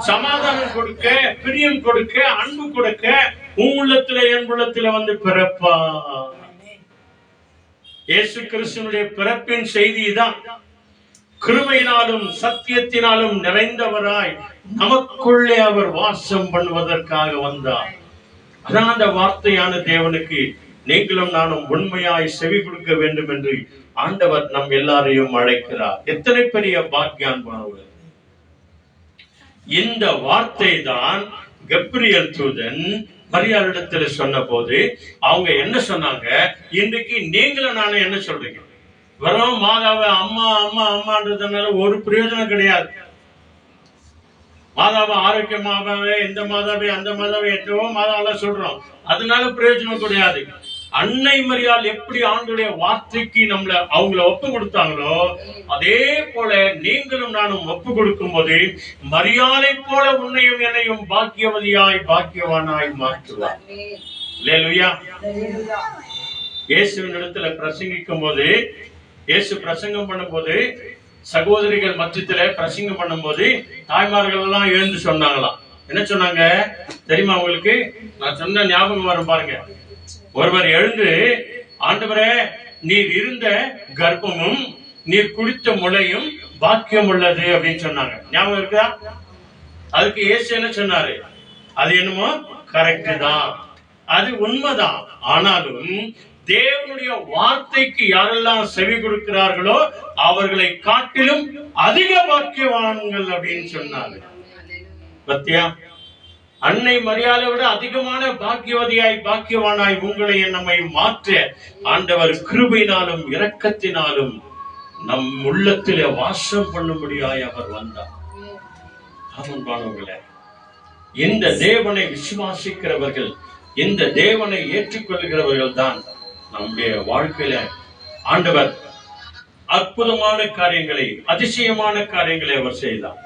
சமாதானம் கொடுக்க, பிரியம் கொடுக்க, அன்பு கொடுக்க உன் உள்ளத்துல என் உள்ளத்துல வந்து பிறப்பா. இயேசு கிறிஸ்துவினுடைய பிறப்பின் செய்தி தான். கிருபையினாலும் சத்தியத்தினாலும் நிறைந்தவராய் நமக்குள்ளே அவர் வாசம் பண்ணுவதற்காக வந்தார். அதான் அந்த வார்த்தையான தேவனுக்கு நீங்களும் நானும் உண்மையாய் செவி கொடுக்க வேண்டும் என்று ஆண்டவர் நம் எல்லாரையும் அழைக்கிறார். எத்தனை பெரிய பாக்கியான்பானவர்! இந்த வார்த்தை தான் கப்ரியேல் தூதன் மரியாளிடத்துல சொன்ன போது அவங்க என்ன சொன்னாங்க? இன்றைக்கு நீங்களும் நானும் என்ன சொல்றீங்க? வெறும் மாதாவை அம்மா அம்மா அம்மான்றதுனால ஒரு பிரயோஜனம் கிடையாது. மாதாவை ஆரோக்கியமாவே, இந்த மாதாவை அந்த மாதாவை எத்தவோ மாதாவெல்லாம் சொல்றோம், அதனால பிரயோஜனம் கிடையாது. அன்னை மரியாள் எப்படி ஆண்டுடைய வார்த்தைக்கு அவங்கள ஒப்பு கொடுத்தாங்களோ அதே போல நீங்களும் நானும் ஒப்பு கொடுக்கும் போது மரியாளை போல உன்னையும் என்னையும் பாக்கியவதியாய் பாக்கியவானாய் மாற்றுவார். அல்லேலூயா. இயேசுவின் இடத்துல பிரசங்கிக்கும் போது, இயேசு பிரசங்கம் பண்ணும் போது, சகோதரிகள் மத்தியத்துல பிரசங்கம் பண்ணும் போது தாய்மார்கள் எல்லாம் எழுந்து சொன்னாங்களாம். என்ன சொன்னாங்க தெரியுமா உங்களுக்கு? நான் சொன்ன ஞாபகம் வரும் பாருங்க. ஒருவர் எழுந்து, ஆண்டவரே, நீர் இருந்த கர்ப்பமும் நீர் குடித்த முளையும் பாக்கியம் உள்ளது அப்படின்னு சொன்னாங்க. ஞாபகம் இருக்கா? அதுக்கு இயேசு என்ன சொன்னாரு? அது என்னமோ கரெக்ட் தான், அது உண்மைதான். ஆனாலும் தேவனுடைய வார்த்தைக்கு யாரெல்லாம் செவி கொடுக்கிறார்களோ அவர்களை காட்டிலும் அதிக பாக்கியவான்கள் அப்படின்னு சொன்னாங்க. பத்தியா? அன்னை மரியாதை விட அதிகமான பாக்கியவதியாய் பாக்கியவானாய் உங்களை நம்மை மாற்ற ஆண்டவர் கிருபையினாலும் இரக்கத்தினாலும் நம் உள்ளத்திலே வாசம் பண்ணும்படியாய் அவர் வந்தார். ஆமன்பானவர்களே, இந்த தேவனை விசுவாசிக்கிறவர்கள், இந்த தேவனை ஏற்றுக்கொள்கிறவர்கள் தான் நம்முடைய வாழ்க்கையில ஆண்டவர் அற்புதமான காரியங்களை, அதிசயமான காரியங்களை அவர் செய்தார்.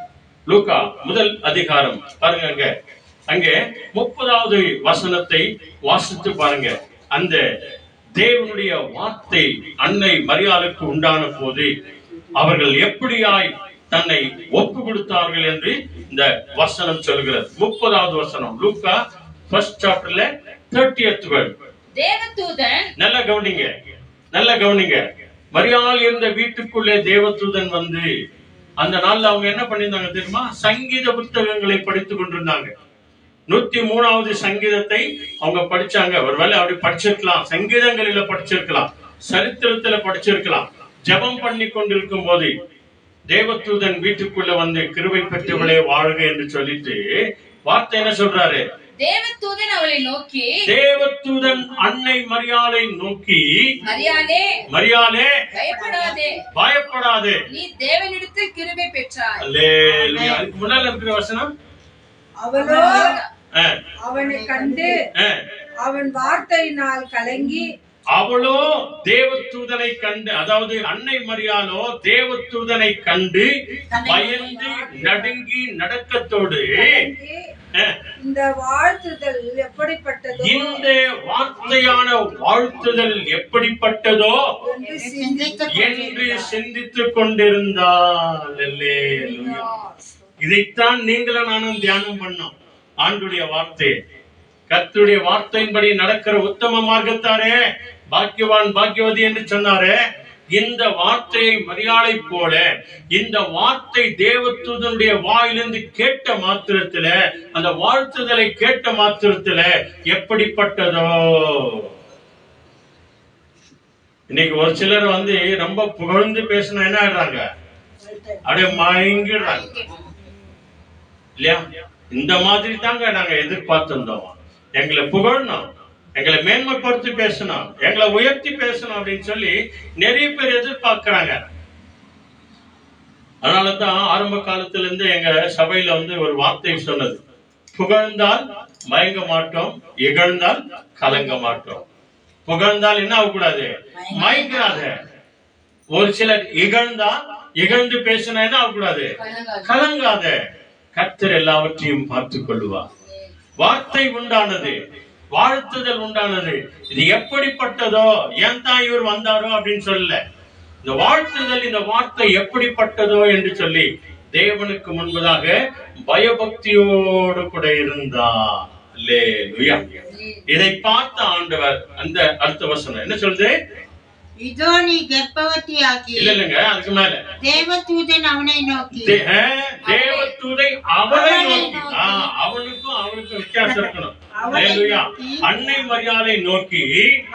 லூக்கா முதல் அதிகாரம் பாருங்க, அங்கே 30வது வசனத்தை வாசித்து பாருங்க. அந்த தேவனுடைய வார்த்தை அன்னை மரியாளுக்கு உண்டான போது அவர்கள் எப்படியாய் தன்னை ஒப்பு கொடுத்தார்கள் என்று இந்த வசனம் சொல்கிறது. 30வது வசனம், லூக்கா 1st chapterல 30th word. தேவதூதன், நல்ல கவனிங்க. மரியாள் இருந்த வீட்டுக்குள்ளே தேவதூதன் வந்து, அந்த நாள்ல அவங்க என்ன பண்ணிருந்தாங்க தெரியுமா? சங்கீத புத்தகங்களை படித்துக் கொண்டிருந்தாங்க. 103வது சங்கீதத்தை அவங்க படிச்சாங்க. ஒருவேளை அப்படி படிச்சிருக்கலாம், சங்கீதங்களில படிச்சிருக்கலாம். சரித்திரத்துல படிச்சிருக்கலாம். ஜெபம் பண்ணி கொண்டிருக்கும் போது தேவதூதன் வீட்டுக்குள்ள வந்து கிருபை பெற்றவளே வாழ்க என்று சொல்லிட்டு வார்த்தை என்ன சொல்றாரு? தேவதூதன் அவளை நோக்கி, தேவதூதன் அன்னை மரியாளை நோக்கி, மரியாளே, மரியாளே, பயப்படாதே, பயப்படாதே, நீ தேவனிடத்தில் கிருபை பெற்றாய். அல்லேலூயா. அதுக்கு முன்னால இருக்கிற வசனம், அவளோ ஆ, அவனை கண்டு ஆ, அவன் வார்த்தையினால் கலங்கி, அவளோ தேவதூதனை கண்டு, அதாவது அன்னை மரியாளோ தேவதூதனை கண்டு பயந்து நடுங்கி நடக்கத்தோடு, இந்த வாழ்த்துதல் எப்படிப்பட்டதோ, இந்த வார்த்தையான வாழ்த்துதல் எப்படிப்பட்டதோ என்று சிந்தித்துக் கொண்டிருந்தாள். அல்லேலூயா. இதைத்தான் நீங்களும் நானும் தியானம் பண்ணோம். ஆண்டுடைய வார்த்தை, கர்த்தருடைய வார்த்தையின்படி நடக்கிற உத்தம மார்க்கத்தாரே பாக்கியவான் பாக்கியவதி என்று சொன்னாரே. இந்த வார்த்தையை மரியாளை போல இந்த வார்த்தை தேவதூதனுடைய வாயிலிருந்து கேட்ட மாத்திரத்துல, அந்த வாழ்த்துதலை கேட்ட மாத்திரத்துல எப்படிப்பட்டதோ. இன்னைக்கு ஒரு சிலர் வந்து ரொம்ப புகழ்ந்து பேசினா என்ன ஆயிடுறாங்க? அப்படியே மயங்கிடுறாங்க இல்லையா? இந்த மாதிரி தாங்க நாங்க எதிர்பார்த்திருந்தோம். எங்களை புகழணும், எங்களை மேன்மைப்படுத்தி பேசணும், எங்களை உயர்த்தி பேசணும் அப்படின்னு சொல்லி நிறைய பேர் எதிர்பார்க்கிறாங்க. அதனாலதான் ஆரம்ப காலத்துல இருந்து எங்க சபையில வந்து ஒரு வார்த்தை சொன்னது, புகழ்ந்தால் மயங்க மாட்டோம், இகழ்ந்தால் கலங்க மாட்டோம். புகழ்ந்தால் என்ன ஆகக்கூடாது? மயங்கிறாத. ஒரு சிலர் இகழ்ந்து பேசினா என்ன ஆகக்கூடாது? கலங்காத. கர்த்தர் எல்லாவற்றையும் பார்த்துக் கொள்ளுவார். வார்த்தை உண்டானது, வாழ்த்துதல் உண்டானது. இது எப்படிப்பட்டதோ, ஏன் தான் இவர் வந்தாரோ அப்படின்னு சொல்லல. இந்த வாழ்த்துதல், இந்த வார்த்தை எப்படிப்பட்டதோ என்று சொல்லி தேவனுக்கு முன்பதாக பயபக்தியோடு கூட இருந்தார். அல்லேலூயா. இதை பார்த்த ஆண்டவர் அந்த அடுத்த வசனம் என்ன சொல்லுது? இதோ நீ கர்ப்பவதியாகி. இல்லங்க, அதுக்கு மேல தேவதூதன் அவனை நோக்கி, தேவதூதை அவனை நோக்கி. அவனுக்கும் அவனுக்கும் வித்தியாசம் இருக்கணும். அல்லேலூயா. அன்னை மரியாளை நோக்கி,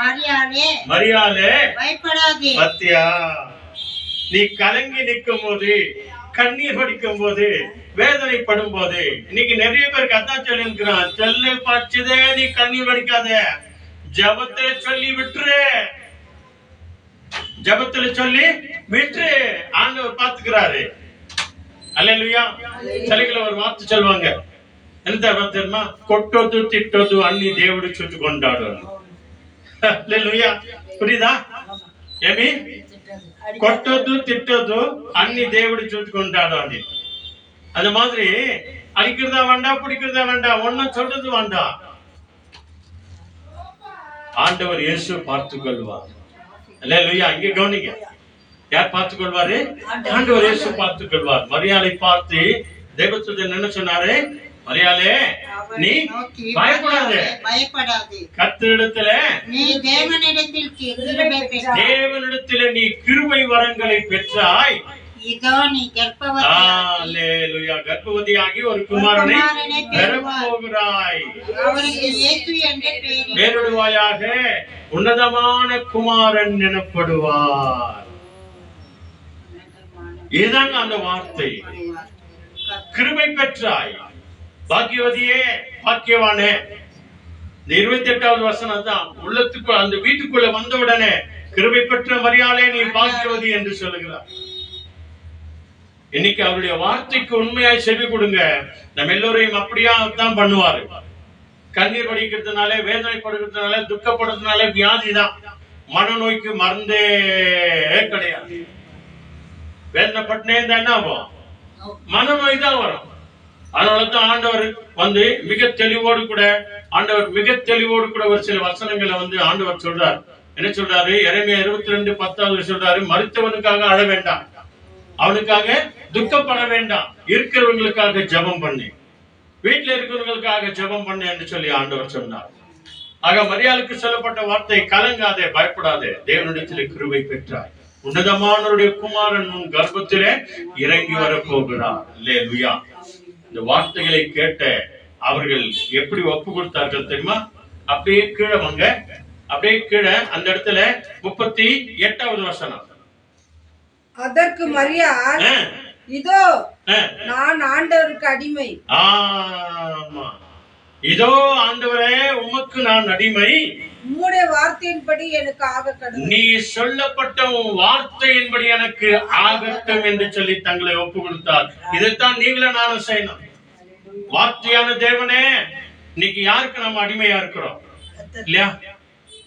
மரியாளே, மரியாளே, பயப்படாதே. பத்தியா, நீ கலங்கி நிற்கும் போது, கண்ணீர் வடிக்கும் போது, வேதனைப்படும் போது, இன்னைக்கு நிறைய பேருக்கு அதான் சொல்லி இருக்கிறான், சொல்ல பச்சதே நீ கண்ணீர் வடிக்காத, ஜபத்தை சொல்லி விட்டுரு, ஜபத்துல சொல்லி விட்டு ஆண்டவர் பார்த்துக்கிறாரு. அல்லேலூயா. சலிகளை ஒரு வார்த்தை சொல்லுவாங்க, என்ன தெரியுமா? கொட்டோது திட்டோது அன்னி தேவடி சுட்டு கொண்டாடு. அல்லேலூயா. புரியுதா? ஏமி? கொட்டோது திட்டோது அன்னி தேவடி சுட்டு கொண்டாடு. அந்த மாதிரி அடிக்கிறதா வேண்டாம், பிடிக்கிறதா வேண்டாம், ஒன்னும் சொல்றது வேண்டாம். ஆண்டவர் இயேசு பார்த்துக் கொள்வார். அல்லேலூயா. இங்க கவனிங்க, யார் பார்த்துக் கொள்வாரு? ஆண்டவர் இயேசு பார்த்துக் கொள்வார். மரியாளை பார்த்து தேவதூதன் என்ன சொன்னாரு? மரியாளே, நீ பயப்படாதே, கர்த்தரிடத்துல நீ தேவனிடத்தில் கிருபை பெற்றாய். தேவனிடத்துல நீ கிருபை வரங்களை பெற்றாய். இதோ நீ கர்ப்பவதியாகி ஒரு குமாரனை பெறப்போகிறாய். அவருக்கு இயேசு என்று பெயரிடுவாயாக. உன்னதமான குமாரன் எனப்படுவார். இதுதான் அந்த வார்த்தை. கிருபை பெற்றாய், பாக்கியவதியே, பாக்கியவானே. இந்த 28வது வசனம் தான் உள்ளத்துக்குள்ள, அந்த வீட்டுக்குள்ள வந்த உடனே கிருபை பெற்ற மரியாளே நீ பாக்கியவதி என்று சொல்லுகிறார். இன்னைக்கு அவருடைய வார்த்தைக்கு உண்மையாய் செவி கொடுங்க. நம்ம எல்லோரையும் அப்படியா தான் பண்ணுவாரு. கண்ணீர் வடிக்கிறதுனால, வேதனைப்படுகிறதுனால, துக்கப்படுறதுனால வியாதிதான். மனநோய்க்கு மருந்தே கிடையாது. வேதனைப்பட்டனே இருந்தா என்ன ஆகும்? மனநோய் தான் வரும். அதனாலதான் ஆண்டவர் வந்து மிக தெளிவோடு கூட ஒரு சில வசனங்களை வந்து ஆண்டவர் சொல்றார். என்ன சொல்றாரு? எரேமியா 22:10 சொல்றாரு, மருத்துவனுக்காக அழ வேண்டாம், அவனுக்காக துக்கப்பட வேண்டாம், இருக்கிறவங்களுக்காக ஜெபம் பண்ணி, வீட்டுல இருக்கிறவங்களுக்காக ஜெபம் பண்ணு என்று சொல்லி ஆண்டவர் சொன்னார். ஆக மரியாளுக்கு சொல்லப்பட்ட வார்த்தை, கலங்காதே, பயப்படாதே, தேவனிடத்திலே கிருபை பெற்றாய், உன்னதமானவருடைய குமாரன் உன் கர்ப்பத்திலே இறங்கி வரப்போகிறார். அல்லேலூயா. இந்த வார்த்தைகளை கேட்ட அவர்கள் எப்படி ஒப்பு கொடுத்தார்கள் தெரியுமா? அப்படியே கீழே வாங்க, அப்படியே கீழே அந்த இடத்துல 38வது வசனம். அதற்கு மரியாள், ஆ, இதோ ஆ. நான் ஆண்டவருக்கு அடிமை, ஆமா, இதோ ஆண்டவரே உமக்கு நான் அடிமை, உம்முடைய வார்த்தையின்படி எனக்கு ஆக கடவுள். நீ சொல்லப்பட்ட உன் வார்த்தையின்படி எனக்கு ஆகட்டும் என்று சொல்லி தங்களை ஒப்பு கொடுத்தார். இதைத்தான் நீங்களும் நானும் செய்யணும். வார்த்தையான தேவனே, இன்னைக்கு யாருக்கு நம்ம அடிமையா இருக்கிறோம் இல்லையா?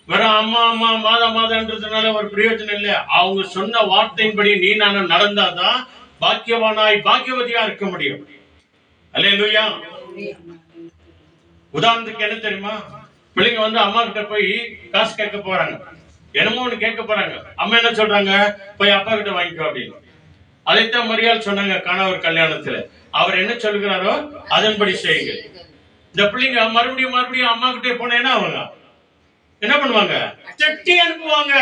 வெறும் அம்மா அம்மா மாதான்றதுனால ஒரு பிரயோஜனம் இல்ல. அவங்க சொன்ன வார்த்தையின்படி நீ நானும் நடந்தாதான் பாக்கியவானாய் பாக்கியவதியா இருக்க முடியும். அல்லேலூயா. உதாரணத்துக்கு என்ன தெரியுமா, பிள்ளைங்க வந்து அம்மா கிட்ட போய் காசு கேட்க போறாங்க, என்னமோ ஒண்ணு கேட்க போறாங்க. அம்மா என்ன சொல்றாங்க, போய் அப்பா கிட்ட வாங்கிக்கோ அப்படின்னு. அதைத்தான் மரியாள் சொன்னாங்க கணவர் கல்யாணத்துல. அவர் என்ன சொல்கிறாரோ அதன்படி செய்யுங்க. இந்த பிள்ளைங்க மறுபடியும் அம்மா கிட்டே போனேன்னா அவங்க என்ன பண்ணுவாங்க, திட்டி அனுப்புவாங்க.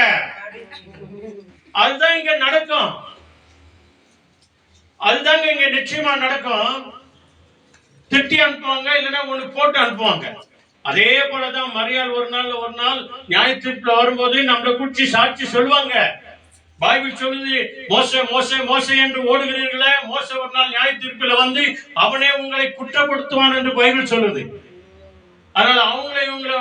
அதுதான் இங்க நடக்கும், அதுதாங்க இங்க நிச்சயமா நடக்கும். திட்டி அனுப்புவாங்க, இல்லைன்னா ஒண்ணு போட்டு அனுப்புவாங்க. அதே போலதான் மரியாள் ஒரு நாள் நியாய தீர்ப்புல வரும்போது நம்மளை குறிச்சு சாட்சி சொல்லுவாங்க. பைபிள் சொல்லுது, மோசே மோசே மோசே என்று ஓடுகிறீர்களே, மோசே ஒரு நாள் நியாய தீர்ப்புல வந்து அவனே உங்களை குற்றப்படுத்துவான் என்று பைபிள் சொல்லுது. அதனால அவங்களை இவங்களை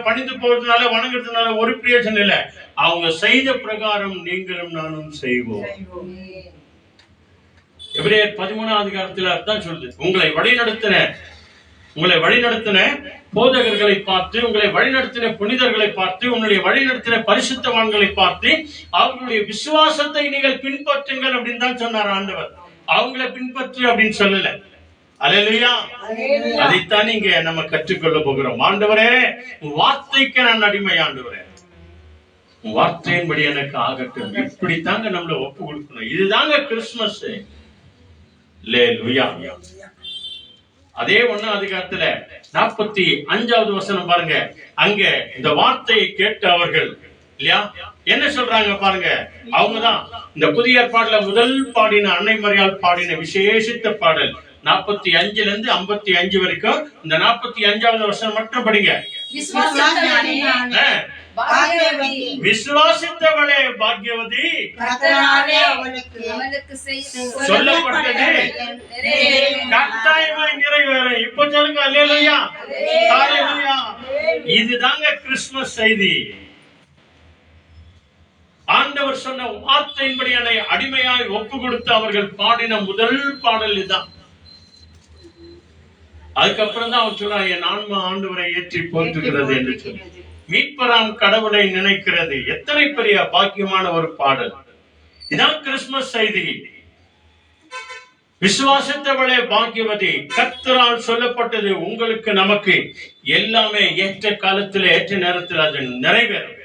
பணிந்து போறதுனால வணங்குறதுனால ஒரு பிரயோஜனம் இல்லை. அவங்க செய்த பிரகாரம் நீங்களும் நானும் செய்வோம். எபிரேயர் 13வது அதிகாரத்துல அதான் சொல்லுது, உங்களை வழிநடத்தின போதகர்களை பார்த்து, உங்களை வழிநடத்தின புனிதர்களை பார்த்து, உங்களுடைய வழிநடத்தின பரிசுத்தவான்களை பார்த்து அவர்களுடைய விசுவாசத்தை நீங்கள் பின்பற்றுங்கள் அப்படின்னு தான் சொன்னார் ஆண்டவர். அவங்களை பின்பற்று அப்படின்னு சொல்லல. அல்லேலூயா. அதைத்தான் இங்க நம்ம கற்றுக்கொள்ள போகிறோம். ஆண்டவரே உன் வார்த்தைக்கு நான் அடிமை, ஆண்டவரே உன் வார்த்தையின்படி எனக்கு ஆகட்டும். இப்படித்தாங்க நம்மள ஒப்பு கொடுக்கணும். இதுதாங்க கிறிஸ்துமஸ். அல்லேலூயா. அதே 1ஆம் அதிகாரத்துல 45வது வசனம் பாருங்க. அங்க இந்த வார்த்தையை கேட்ட அவர்கள் இல்லையா என்ன சொல்றாங்க பாருங்க. அவங்கதான் இந்த புதிய ஏற்பாடுல முதல் பாடின அன்னை மரியாள் பாடின விசேஷித்த பாடல் 45ல இருந்து 55 வரைக்கும். இந்த 45வது வசனம் மட்டும் படிங்க. விசுவாசித்தவளே பாக்கியவதி, சொல்லப்பட்டது கட்டாயமாய் நிறைவேறும். இப்ப சொல்லுங்க அல்லேலூயா. ஹல்லேலூயா. இதுதாங்க கிறிஸ்துமஸ் செய்தி. ஆண்டவர் சொன்ன வார்த்தையின்படி என்னை அடிமையாய் ஒப்பு கொடுத்து அவர்கள் பாடின முதல் பாடல் இதுதான். அதுக்கப்புறம் தான் அவர் சொல்றாங்க, என் ஆன்மா ஆண்டவரை ஏற்றி போற்றுகிறது என்று சொல்லி மீட்பராம் கடவுளை நினைக்கிறது. எத்தனை பெரிய பாக்கியமான ஒரு பாடல். இதான் கிறிஸ்துமஸ் செய்தி. விசுவாசித்தவளே பாக்கியவதி, கர்த்தரால் சொல்லப்பட்டது உங்களுக்கு நமக்கு எல்லாமே ஏற்ற காலத்தில் ஏற்ற நேரத்தில் அது நிறைவேறும்.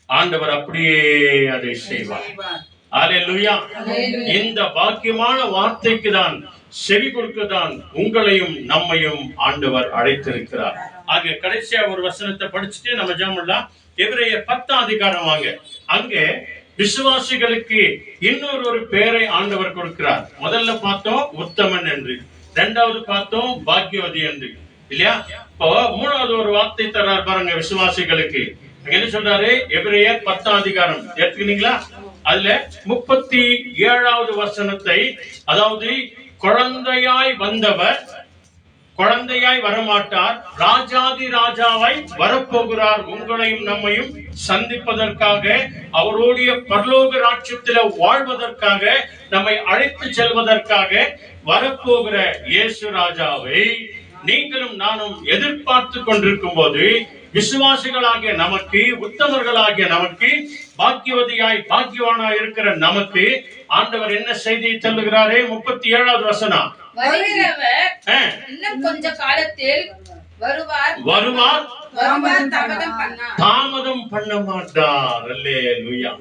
ஆண்டவர் அப்படியே அதை செய்வார். அல்லேலூயா. இந்த பாக்கியமான வார்த்தைக்கு தான் செவி கொடுக்கதான் உங்களையும் நம்மையும் ஆண்டவர் அழைத்திருக்கிறார். ஆக கடைசியா ஒரு வசனத்தை படிச்சுட்டு நம்ம ஜெபம்லாம். எபிரேயர் 10ஆம் அதிகாரம் வாங்க. அங்கே விசுவாசிகளுக்கு இன்னொரு பேரை ஆண்டவர் கொடுக்கிறார். முதல்ல பார்த்தோம் உத்தமன் என்று, இரண்டாவது பார்த்தோம் பாக்கியவதி என்று இல்லையா. இப்போ 3வது ஒரு வார்த்தை தர்றார் பாருங்க விசுவாசிகளுக்கு. என்ன சொல்றாரு? எபிரேயர் 10ஆம் அதிகாரம் எடுத்துக்கிட்டீங்களா? அதுல 37வது வசனத்தை, அதாவது குழந்தையாய் வந்தவர் குழந்தையாய் வரமாட்டார், ராஜாதி ராஜாவாய் வரப்போகிறார், உங்களையும் நம்மையும் சந்திப்பதற்காக, அவருடைய பரலோக ராஜ்யத்தில வாழ்வதற்காக, நம்மை அழைத்து செல்வதற்காக வரப்போகிற இயேசு ராஜாவை நீங்களும் நானும் எதிர்பார்த்து கொண்டிருக்கும் போது, விசுவாசிகளாகிய நமக்கு, உத்தமர்களாகிய நமக்கு, பாக்கியவதியாய் பாக்கியவானாய் இருக்கிற நமக்கு ஆண்டவர் என்ன செய்தியை சொல்லுகிறாரே? 37வது வசனம். வருகிறவர் இன்னும் கொஞ்ச காலத்தில் வருவார், தாமதம் பண்ண மாட்டார். அல்லேலூயா.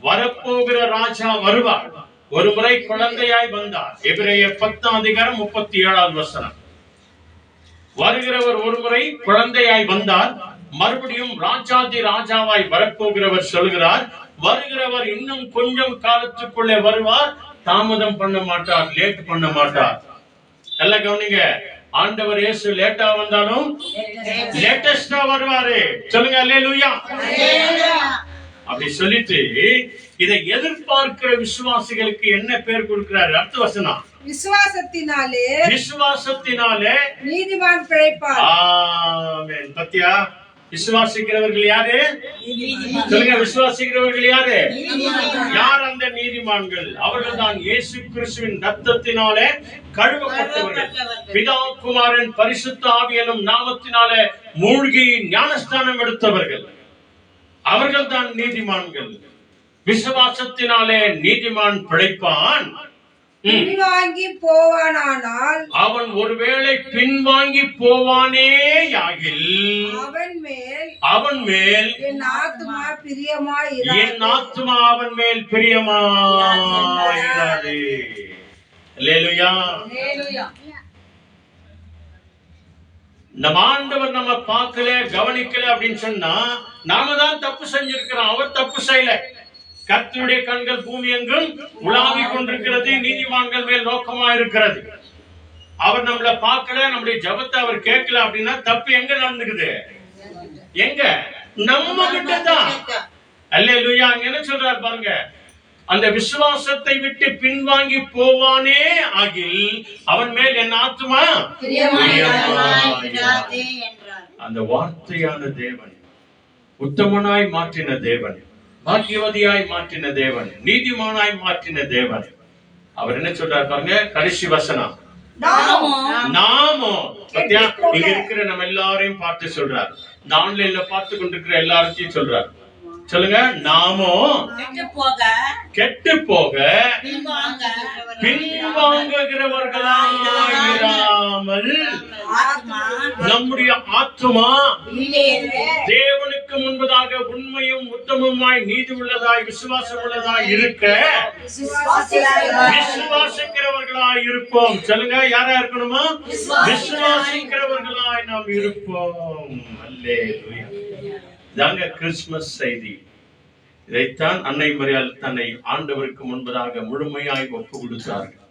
வரப்போகிற ராஜா வருவார். ஒரு முறை குழந்தையாய் வந்தார். எபிரேயர் 10ஆம் அதிகாரம் 37வது வசனம். வருகிறவர் ஒரு முறை குழந்தையாய் வந்தார், மறுபடியும் ராஜாதி ராஜாவாய் வரப்போகிறவர் சொல்கிறார், வருகிறவர் இன்னும் கொஞ்சம் காலத்துக்குள்ளே வருவார், தாமதம் பண்ண மாட்டார், லேட் பண்ண மாட்டார். நல்லா கவனிங்க. ஆண்டவர் இயேசு லேட்டா வந்தாலும் லேட்டஸ்டா வருவாரு. சொல்லுங்க அல்லேலூயா. அப்படி சொல்லிட்டு இதை எதிர்பார்க்கிற விசுவாசிகளுக்கு என்ன பேர் கொடுக்கிறாரு? அடுத்த வசனம், விசுவாசத்தினாலே நீதிமான் பிழைப்பார். ஆமென். பத்தியா, விசுவாசிக்கிறவர்கள் யாரு? சொல்லுங்க, விசுவாசிக்கிறவர்கள் யாரு? யார் அந்த நீதிமான்கள்? அவர்கள் தான் இயேசு கிறிஸ்துவின் ரத்தத்தினாலே கழுவப்பட்டவர்கள், பிதா குமாரன் பரிசுத்த ஆவி எனும் நாமத்தினாலே மூழ்கி ஞானஸ்தானம் எடுத்தவர்கள். அவர்கள் தான் நீதிமான்கள். விசுவாசத்தினாலே நீதிமான் பிழைப்பான். பின்வாங்கி போவானானால் அவன் ஒருவேளை பின்வாங்கி போவானே யாகில் அவன் மேல் என் ஆத்துமா பிரியமாயிராது. என் ஆத்துமா அவன் மேல் பிரியமாயிராது. அல்லேலூயா. நம்ம ஆண்டவர் நம்ம பார்க்கல, கவனிக்கல அப்படின்னு சொன்னா நாம தான் தப்பு செஞ்சிருக்கிறோம். அவர் தப்பு செய்யல. கர்த்தருடைய கண்கள் பூமி எங்கும் உலாவிக் கொண்டிருக்கிறது, நீதிமான்கள் மேல் நோக்கமா இருக்கிறது. அவர் நம்மள பார்க்கல, நம்முடைய ஜெபத்தை அவர் கேட்கல அப்படின்னா தப்பு எங்க நடந்துக்குது? எங்க? நம்ம கிட்ட தான். அல்லேலூயா. அங்க என்ன சொல்றாரு பாருங்க, அந்த விசுவாசத்தை விட்டு பின்வாங்கி போவானே ஆகில் அவன் மேல் என் ஆத்துமா பிரியமாயிராது என்றார். அந்த வார்த்தையான தேவன், உத்தமனாய் மாற்றின தேவன், பாக்கியவதியாய் மாற்றின தேவன், நீதிமானாய் மாற்றின தேவன். அவர் என்ன சொல்றாரு பாருங்க, கடைசி வசனம், நாமோ. சத்யா, இங்க இருக்கிற நம்ம எல்லாரையும் பார்த்து சொல்றாரு. இந்த ஆன்லைன்ல பார்த்து கொண்டிருக்கிற எல்லாரையும் சொல்றாரு. சொல்லுங்க, நாமோ கெட்டு போக பின்வாங்குகிறவர்களாயிராமல் நம்முடைய ஆத்துமா தேவனுக்கு முன்பதாக உண்மையும் உத்தமமாய் நீதி உள்ளதாய் விசுவாசம் உள்ளதாய் இருக்க விசுவாசிக்கிறவர்களாய் இருப்போம். சொல்லுங்க, யாரா இருக்கணுமா? விசுவாசிக்கிறவர்களாய் நாம் இருப்போம். அல்லேலூயா. இதாங்க கிறிஸ்துமஸ் செய்தி. இதைத்தான் அன்னை மரியாள் தன்னை ஆண்டவருக்கு முன்பதாக முழுமையாய் ஒப்பு கொடுத்தார்கள்.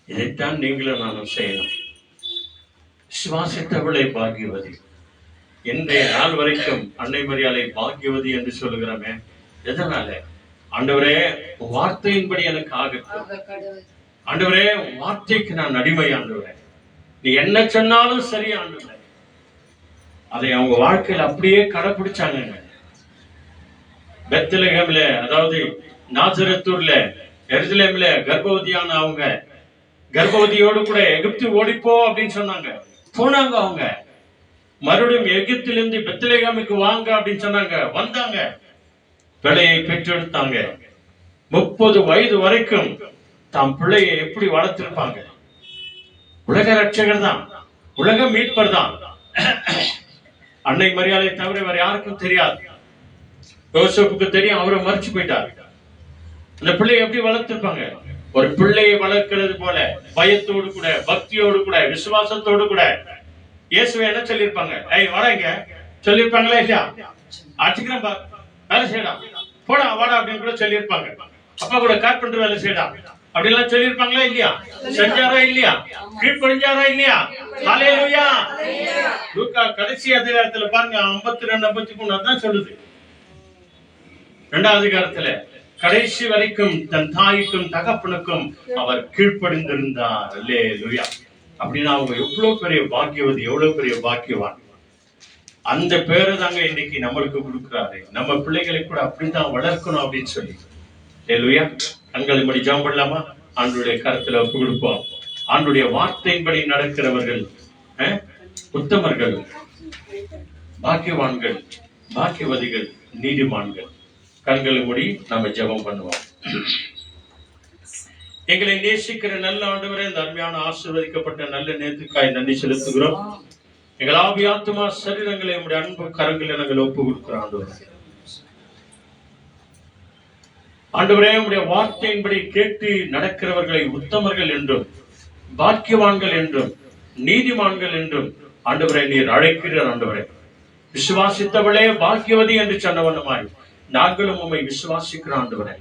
இதைத்தான் நீங்களும் நானும் செய்யணும். விசுவாசித்தவளை பாக்கியவதி. இன்றைய நாள் வரைக்கும் அன்னை மரியாளை பாக்கியவதி என்று சொல்லுகிறோமே, எதனால? ஆண்டவரே, வார்த்தையின்படி எனக்கு ஆகட்டும். ஆண்டவரே, வார்த்தைக்கு நான் அடிமை. ஆண்டவரே, நீ என்ன சொன்னாலும் சரி ஆண்டவரே. அதை அவங்க வாழ்க்கையில அப்படியே கடைபிடிச்சாங்க. பெத்லகேம்ல, அதாவது நாசரேத்தூர்ல, எருசலேம்ல கர்ப்பவதியான அவங்க, கர்ப்பவதியோடு கூட எகிப்து ஓடிப்போ அப்படின்னு சொன்னாங்க. போனாங்க. அவங்க மறுபடியும் எகிப்திலிருந்து பெத்லகேமுக்கு வாங்க அப்படின்னு சொன்னாங்க. வந்தாங்க, பிள்ளையை பெற்றெடுத்தாங்க. 30 வயது வரைக்கும் தாம் பிள்ளையை எப்படி வளர்த்திருப்பாங்க? உலக ரட்சகர் தான், உலக மீட்பர் தான். அன்னை மரியாதை தவிர வேற யாருக்கும் தெரியாது. யோசேப்புக்கு தெரியும், அவரை மறிச்சு போயிட்டார். அந்த பிள்ளையை எப்படி வளர்த்திருப்பாங்க? ஒரு பிள்ளையை வளர்க்கிறது போல பயத்தோடு கூட, பக்தியோடு கூட, விசுவாசத்தோடு கூட. இயேசுவை என்ன சொல்லியிருப்பாங்க? ஏய் வராங்க சொல்லியிருப்பாங்களா இல்லையா? அடிச்சுக்கிறேன், வேலை செய்யடா, போடா வாடா அப்படின்னு கூட சொல்லியிருப்பாங்க. அப்பா கூட கார்பெண்டர் வேலை செய்யடா அப்படிலாம் சொல்லியிருப்பாங்களா இல்லையா? செஞ்சாரா இல்லையா? கீழ்ப்படிஞ்சாரா இல்லையா? ஹல்லேலூயா. லூக்கா கடைசி அதிகாரத்துல பாருங்க, 52, 53 அதான் சொல்லுது. 2வது அதிகாரத்துல கடைசி வரைக்கும் தன் தாய்க்கும் தகப்பனுக்கும் அவர் கீழ்ப்படிந்திருந்தார். அல்லேலூயா. அப்படின்னா அவங்க எவ்வளவு பெரிய பாக்கியவதி, எவ்வளவு பெரிய பாக்கியவான். அந்த பேரை தாங்க இன்னைக்கு நம்மளுக்கு கொடுக்கிறாரு. நம்ம பிள்ளைகளை கூட அப்படித்தான் வளர்க்கணும் அப்படின்னு சொல்லி. அல்லேலூயா. கண்களை மூடி ஜெபம் பண்ணலாமா? ஆண்டவருடைய கரத்துல ஒப்பு கொடுப்போம். ஆண்டவருடைய வார்த்தையின்படி நடக்கிறவர்கள் உத்தமர்கள், பாக்கியவான்கள், பாக்கியவதிகள், நீதிமான்கள். கண்களை மூடி நாம ஜெபம் பண்ணுவோம். எங்களை நேசிக்கிற நல்ல ஆண்டவரே, இந்த அருமையான ஆசீர்வதிக்கப்பட்ட நல்ல நேரத்துக்காய் நன்றி செலுத்துகிறோம். எங்கள் ஆவி ஆத்துமா சரீரங்களை நம்முடைய அன்பு கரங்களை நாங்கள் ஒப்பு கொடுக்கிறோம். ஆண்டவரே, உம்முடைய வார்த்தையின்படி கேட்டு நடக்கிறவர்களை உத்தமர்கள் என்றும், பாக்கியவான்கள் என்றும், நீதிமான்கள் என்றும் ஆண்டவரே நீர் அழைக்கிறீர். ஆண்டவரே, விசுவாசித்தவளே பாக்கியவதி என்று சொன்னவண்ணமாய் நாங்களும் உம்மை விசுவாசிக்கிறோம். ஆண்டவரே,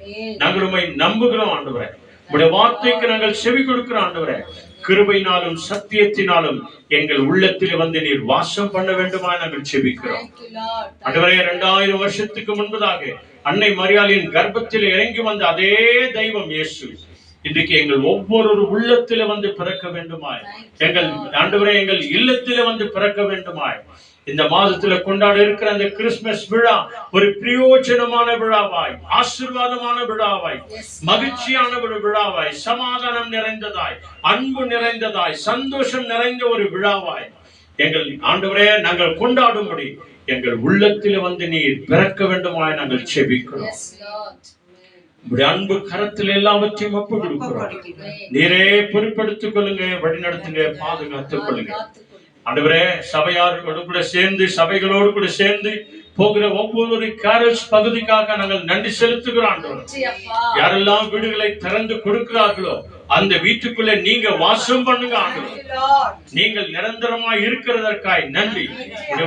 நாங்கள் உம்மை நம்புகிறோம். ஆண்டவரே, உம்முடைய வார்த்தைக்கு நாங்கள் செவி கொடுக்கிறோம் ஆண்டவரே. கிருபையினாலும் சத்தியத்தினாலும் எங்கள் உள்ளத்தில் வந்து நீர் வாசம் பண்ண வேண்டுமா நாங்கள் செபிக்கிறோம் ஆண்டவரே. 2000 வருஷத்துக்கு முன்பதாக அன்னை மரியாளின் கர்ப்பத்தில் இறங்கி வந்த அதே தெய்வம் இயேசு இன்றைக்கு எங்கள் ஒவ்வொரு உள்ளத்தில வந்து பிறக்க வேண்டுமாய், எங்கள் ஆண்டவரே எங்கள் இல்லத்தில வந்து பிறக்க வேண்டுமாய். இந்த மாதத்துல கொண்டாட இருக்கிற அந்த கிறிஸ்துமஸ் விழா ஒரு பிரயோஜனமான விழாவாய், ஆசீர்வாதமான விழாவாய், மகிழ்ச்சியான ஒரு விழாவாய், சமாதானம் நிறைந்ததாய், அன்பு நிறைந்ததாய், சந்தோஷம் நிறைந்த ஒரு விழாவாய் எங்கள் ஆண்டவரே நாங்கள் கொண்டாடும்படி எங்கள் உள்ளத்தில் வந்து நீர் பிறக்க வேண்டுமாய் நாங்கள் செபிக்கிறோம். உங்களுடைய அன்பு கரத்தில் எல்லாவற்றையும் ஒப்பு கொடுக்கிறோம். நீரே பொறுப்படுத்திக் கொள்ளுங்க, வழிநடத்துங்க, பாதுகாத்துக் கொள்ளுங்க ஆண்டவரே. சபையாரோடு கூட சேர்ந்து, சபைகளோடு கூட சேர்ந்து போகிற ஒவ்வொரு கேரல்ஸ் பகுதிக்காக நாங்கள் நன்றி செலுத்துகிறோம் ஆண்டவரே. யாரெல்லாம் வீடுகளை திறந்து கொடுக்கிறார்களோ அந்த வீட்டுக்குள்ளே நீங்க வாசம் பண்ணுங்க ஆண்டவரே. நீங்கள் நிரந்தரமா இருக்கிறதற்காய் நன்றி.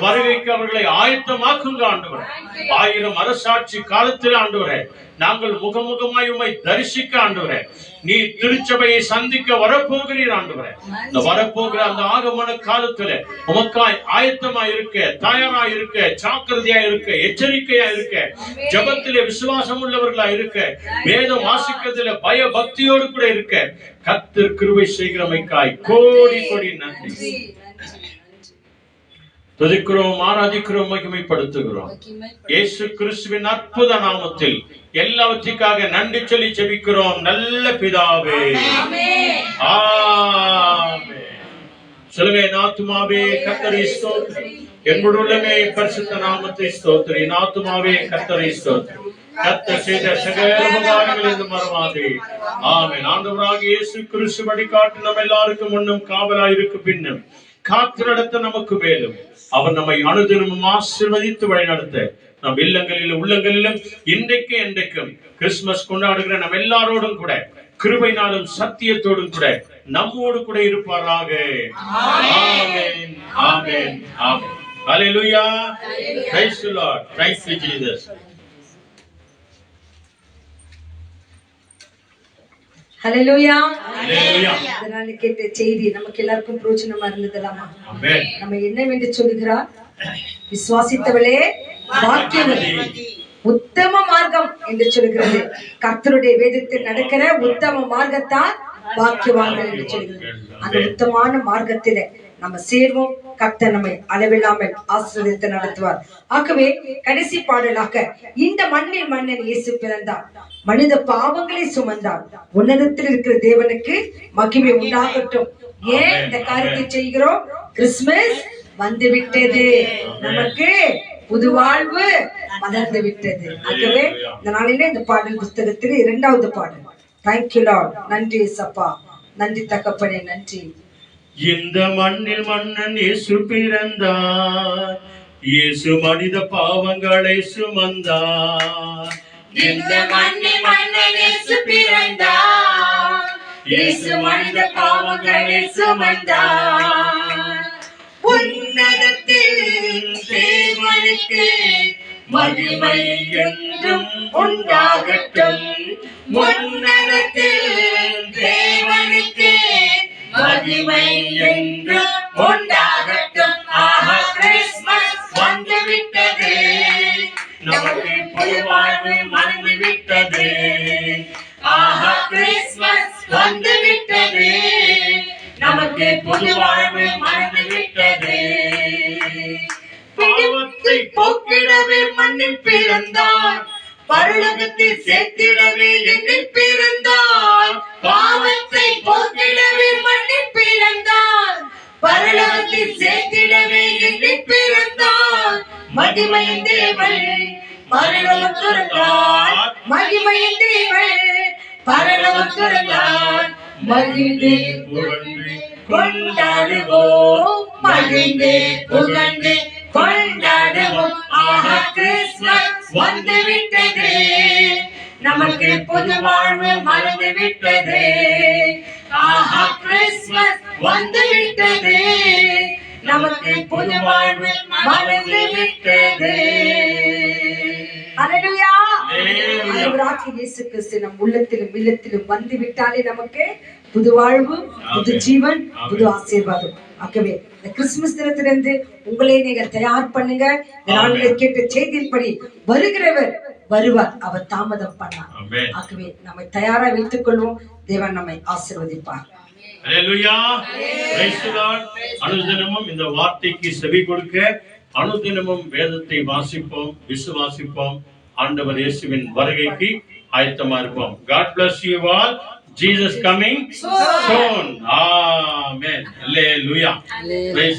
வருகைக்கு அவர்களை ஆயத்தமாக்குங்க ஆண்டவரே. 1000 அரசாட்சி காலத்தில் ஆண்டவரே நாங்கள் முகமுகமாய் உம்மை தரிசிக்க ஆண்டவரே, நீ திருச்சபையை சந்திக்க வரப்போகிறீர் ஆண்டவரே. இந்த வரப்போகிற அந்த ஆகமன காலத்துல உமக்காய் ஆயத்தமா இருக்க, தயாரா இருக்க, ஜாக்கிரதையா இருக்க, எச்சரிக்கையா இருக்க, ஜபத்திலே விசுவாசம் உள்ளவர்களா இருக்க, வேதம் வாசிக்கிறதுல பய பக்தியோடு கூட இருக்க கர்த்தர் கிருபை செய்கிறமைக்காய் கோடி கோடி நன்றி. துதிக்கிறோம், ஆராதிக்கிறோம், மகிமைப்படுத்துகிறோம். இயேசு கிறிஸ்துவின் அற்புத நாமத்தில் எல்லாவற்றுக்காக நன்றி சொல்லி ஜெபிக்கிறோம் நல்ல பிதாவே. ஆமென். சொல்லுங்க, என் ஆத்துமாவே கர்த்தரை ஸ்தோத்திரி, என் உள்ளமே பரிசுத்த நாமத்தை ஸ்தோத்திரி. என் ஆத்துமாவே கர்த்தரை ஸ்தோத்திரி, கர்த்தர் செய்த சகல உபகாரங்களை மறவாதே. ஆமென். ஆண்டவராகிய இயேசு கிறிஸ்து வழிகாட்டு நம்ம எல்லாருக்கும் முன்னும் காவலாயிருக்கு, பின்னும் காத்து நடத்த நமக்கு மேலும் அவர் நம்மை அனுதினமும் ஆசீர்வதித்து வழி நடத்த நம் இல்லங்களிலும் உள்ளங்களிலும் இன்றைக்கு என்றைக்கும் கிறிஸ்துமஸ் கொண்டாடுகிற நம் எல்லாரோடும் கூட கிருபையினாலும் சத்தியத்தோடும் கூட நம்மோடு கூட இருப்பாராக. Amen, amen, amen. Hallelujah. Praise the Lord. Praise the Jesus. Hallelujah. Hallelujah. இதனால கேட்ட செய்தி நமக்கு எல்லாருக்கும் பிரயோஜனமா இருந்ததலாமா? ஆமென். நம்ம என்னவென்று சொல்லுகிறார்? விசுவாசித்தவளே பாக்கியவதி, உத்தம மார்க்கம் என்று சொல்கிறது. கர்த்தருடைய வேதத்தில் நடக்கிற உத்தம மார்க்கத்தால் பாக்கியவான்கள் என்று சொல்கிறது. அந்த உத்தமான மார்க்கத்தில நம்ம சேர்வோம். கர்த்தர் நம்மை அளவில்லாமல் ஆசீர்வதித்து நடத்துவார். ஆகவே கடைசி பாடலாக இந்த மண்ணில் மன்னன் இயேசு பிறந்தார், மனித பாவங்களை சுமந்தார், உன்னதத்தில் இருக்கிற தேவனுக்கு மகிமை உண்டாகட்டும். ஏன் இந்த காரியத்தை செய்கிறோம்? கிறிஸ்துமஸ் வந்து விட்டது, நமக்கு புது வாழ்வு மலர்ந்து விட்டது. ஆகவே இந்த நாளிலே இந்த பாடல் புஸ்தகத்தில் 2வது பாடல். Thank you Lord. நன்றி சப்பா, நன்றி தகப்பனே, நன்றி. இந்த மண்ணில் மன்னன் இயேசு பிறந்தார், இயேசு மனித பாவங்களை சுமந்தார். இந்த மண்ணில் மன்னன் இயேசு பிறந்தார், இயேசு மனித பாவங்களை சுமந்தார். உன்னதத்தில் தேவனுக்கு மகிமை என்றும் உண்டாகட்டும், உன்னதத்தில் தேவனுக்கு மகிமை என்றும் உண்டாகட்டும். ஆஹா, கிறிஸ்துமஸ் வந்து விட்டது, நமக்கு புது வாழ்வு மறந்து விட்டது. ஆஹா, கிறிஸ்துமஸ் வந்து விட்டது, நமக்கு புது வாழ்வு மறந்து விட்டது. பாவத்தை போக்கிடவே மண்ணில் பிறந்தார், பரலோகத்தில் சேர்த்திடவே எண்ணில் பிறந்தார். பாவத்தை போக்கிடவே மண்ணில் பிறந்தார், பரலோகத்தில் சேர்த்திடவே எண்ணில் பிறந்தார். மகிமையின் தேவன் பரலோகம் துறந்தார், மகிமையின் தேவன் பரலோகம் துறந்தார். மகிழ்ந்து புகழ்ந்து கொண்டாடுவோம், மகிழ்ந்து புகழ்ந்து கொண்டாடுவோம். ஆஹா, கிறிஸ்துமஸ் வந்து விட்டது, நமக்கு புது வாழ்வு மறந்து விட்டது. ஆஹா, கிறிஸ்துமஸ் வந்து விட்டது, நமக்கு புது வாழ்வு மறந்து விட்டது. ஹல்லேலூயா. ஆண்டவராகிய இயேசு கிறிஸ்து நம் உள்ளத்திலும் இல்லத்திலும் வந்து விட்டாலே நமக்கு புது வாழ்வு, புது ஜீவன், புது ஆசீர்வாதம். ஆகவே இந்த கிறிஸ்துமஸ் தினத்திலிருந்து உங்களை நீங்க தயார் பண்ணுங்க. நாளில் கேட்ட செய்தியின்படி வருகிறவர் வருவார், அவர் தாமதம் பண்ணார். ஆகவே நம்மை தயாரா வைத்துக் கொள்வோம். தேவன் நம்மை ஆசீர்வதிப்பார். ஹல்லேலூயா. Praise the Lord. அனுதினமும் இந்த வார்த்தைக்கு செவி கொடுக்க, அனுதினமும் வேதத்தை வாசிப்போம், விசுவாசிப்போம். ஆண்டவர் இயேசுவின் வருகைக்கு ஆயத்தமா இருப்போம். God bless you all. Jesus coming soon. Amen. Hallelujah. Praise